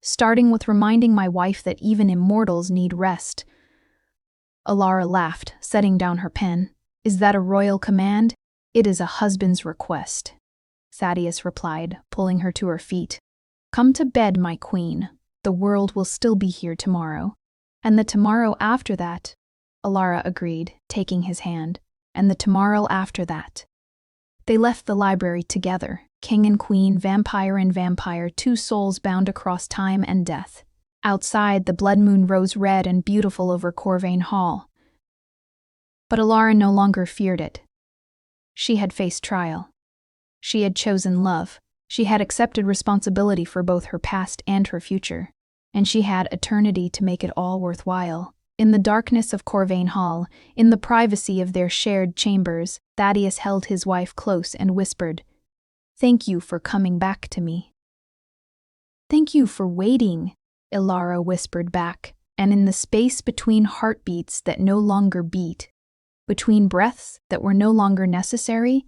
"starting with reminding my wife that even immortals need rest." Alara laughed, setting down her pen. "Is that a royal command?" "It is a husband's request," Thaddeus replied, pulling her to her feet. "Come to bed, my queen. The world will still be here tomorrow." "And the tomorrow after that," Alara agreed, taking his hand. "And the tomorrow after that." They left the library together, king and queen, vampire, 2 souls bound across time and death. Outside, the blood moon rose red and beautiful over Corvain Hall. But Alara no longer feared it. She had faced trial. She had chosen love. She had accepted responsibility for both her past and her future. And she had eternity to make it all worthwhile. In the darkness of Corvain Hall, in the privacy of their shared chambers, Thaddeus held his wife close and whispered, "Thank you for coming back to me." "Thank you for waiting," Alara whispered back, and in the space between heartbeats that no longer beat, between breaths that were no longer necessary,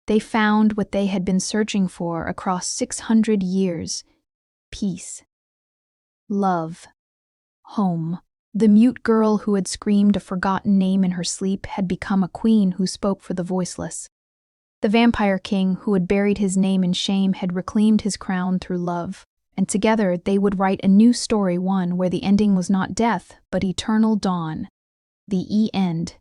they found what they had been searching for across 600 years: peace, love, home. The mute girl who had screamed a forgotten name in her sleep had become a queen who spoke for the voiceless. The vampire king who had buried his name in shame had reclaimed his crown through love, and together they would write a new story, one where the ending was not death, but eternal dawn. The end.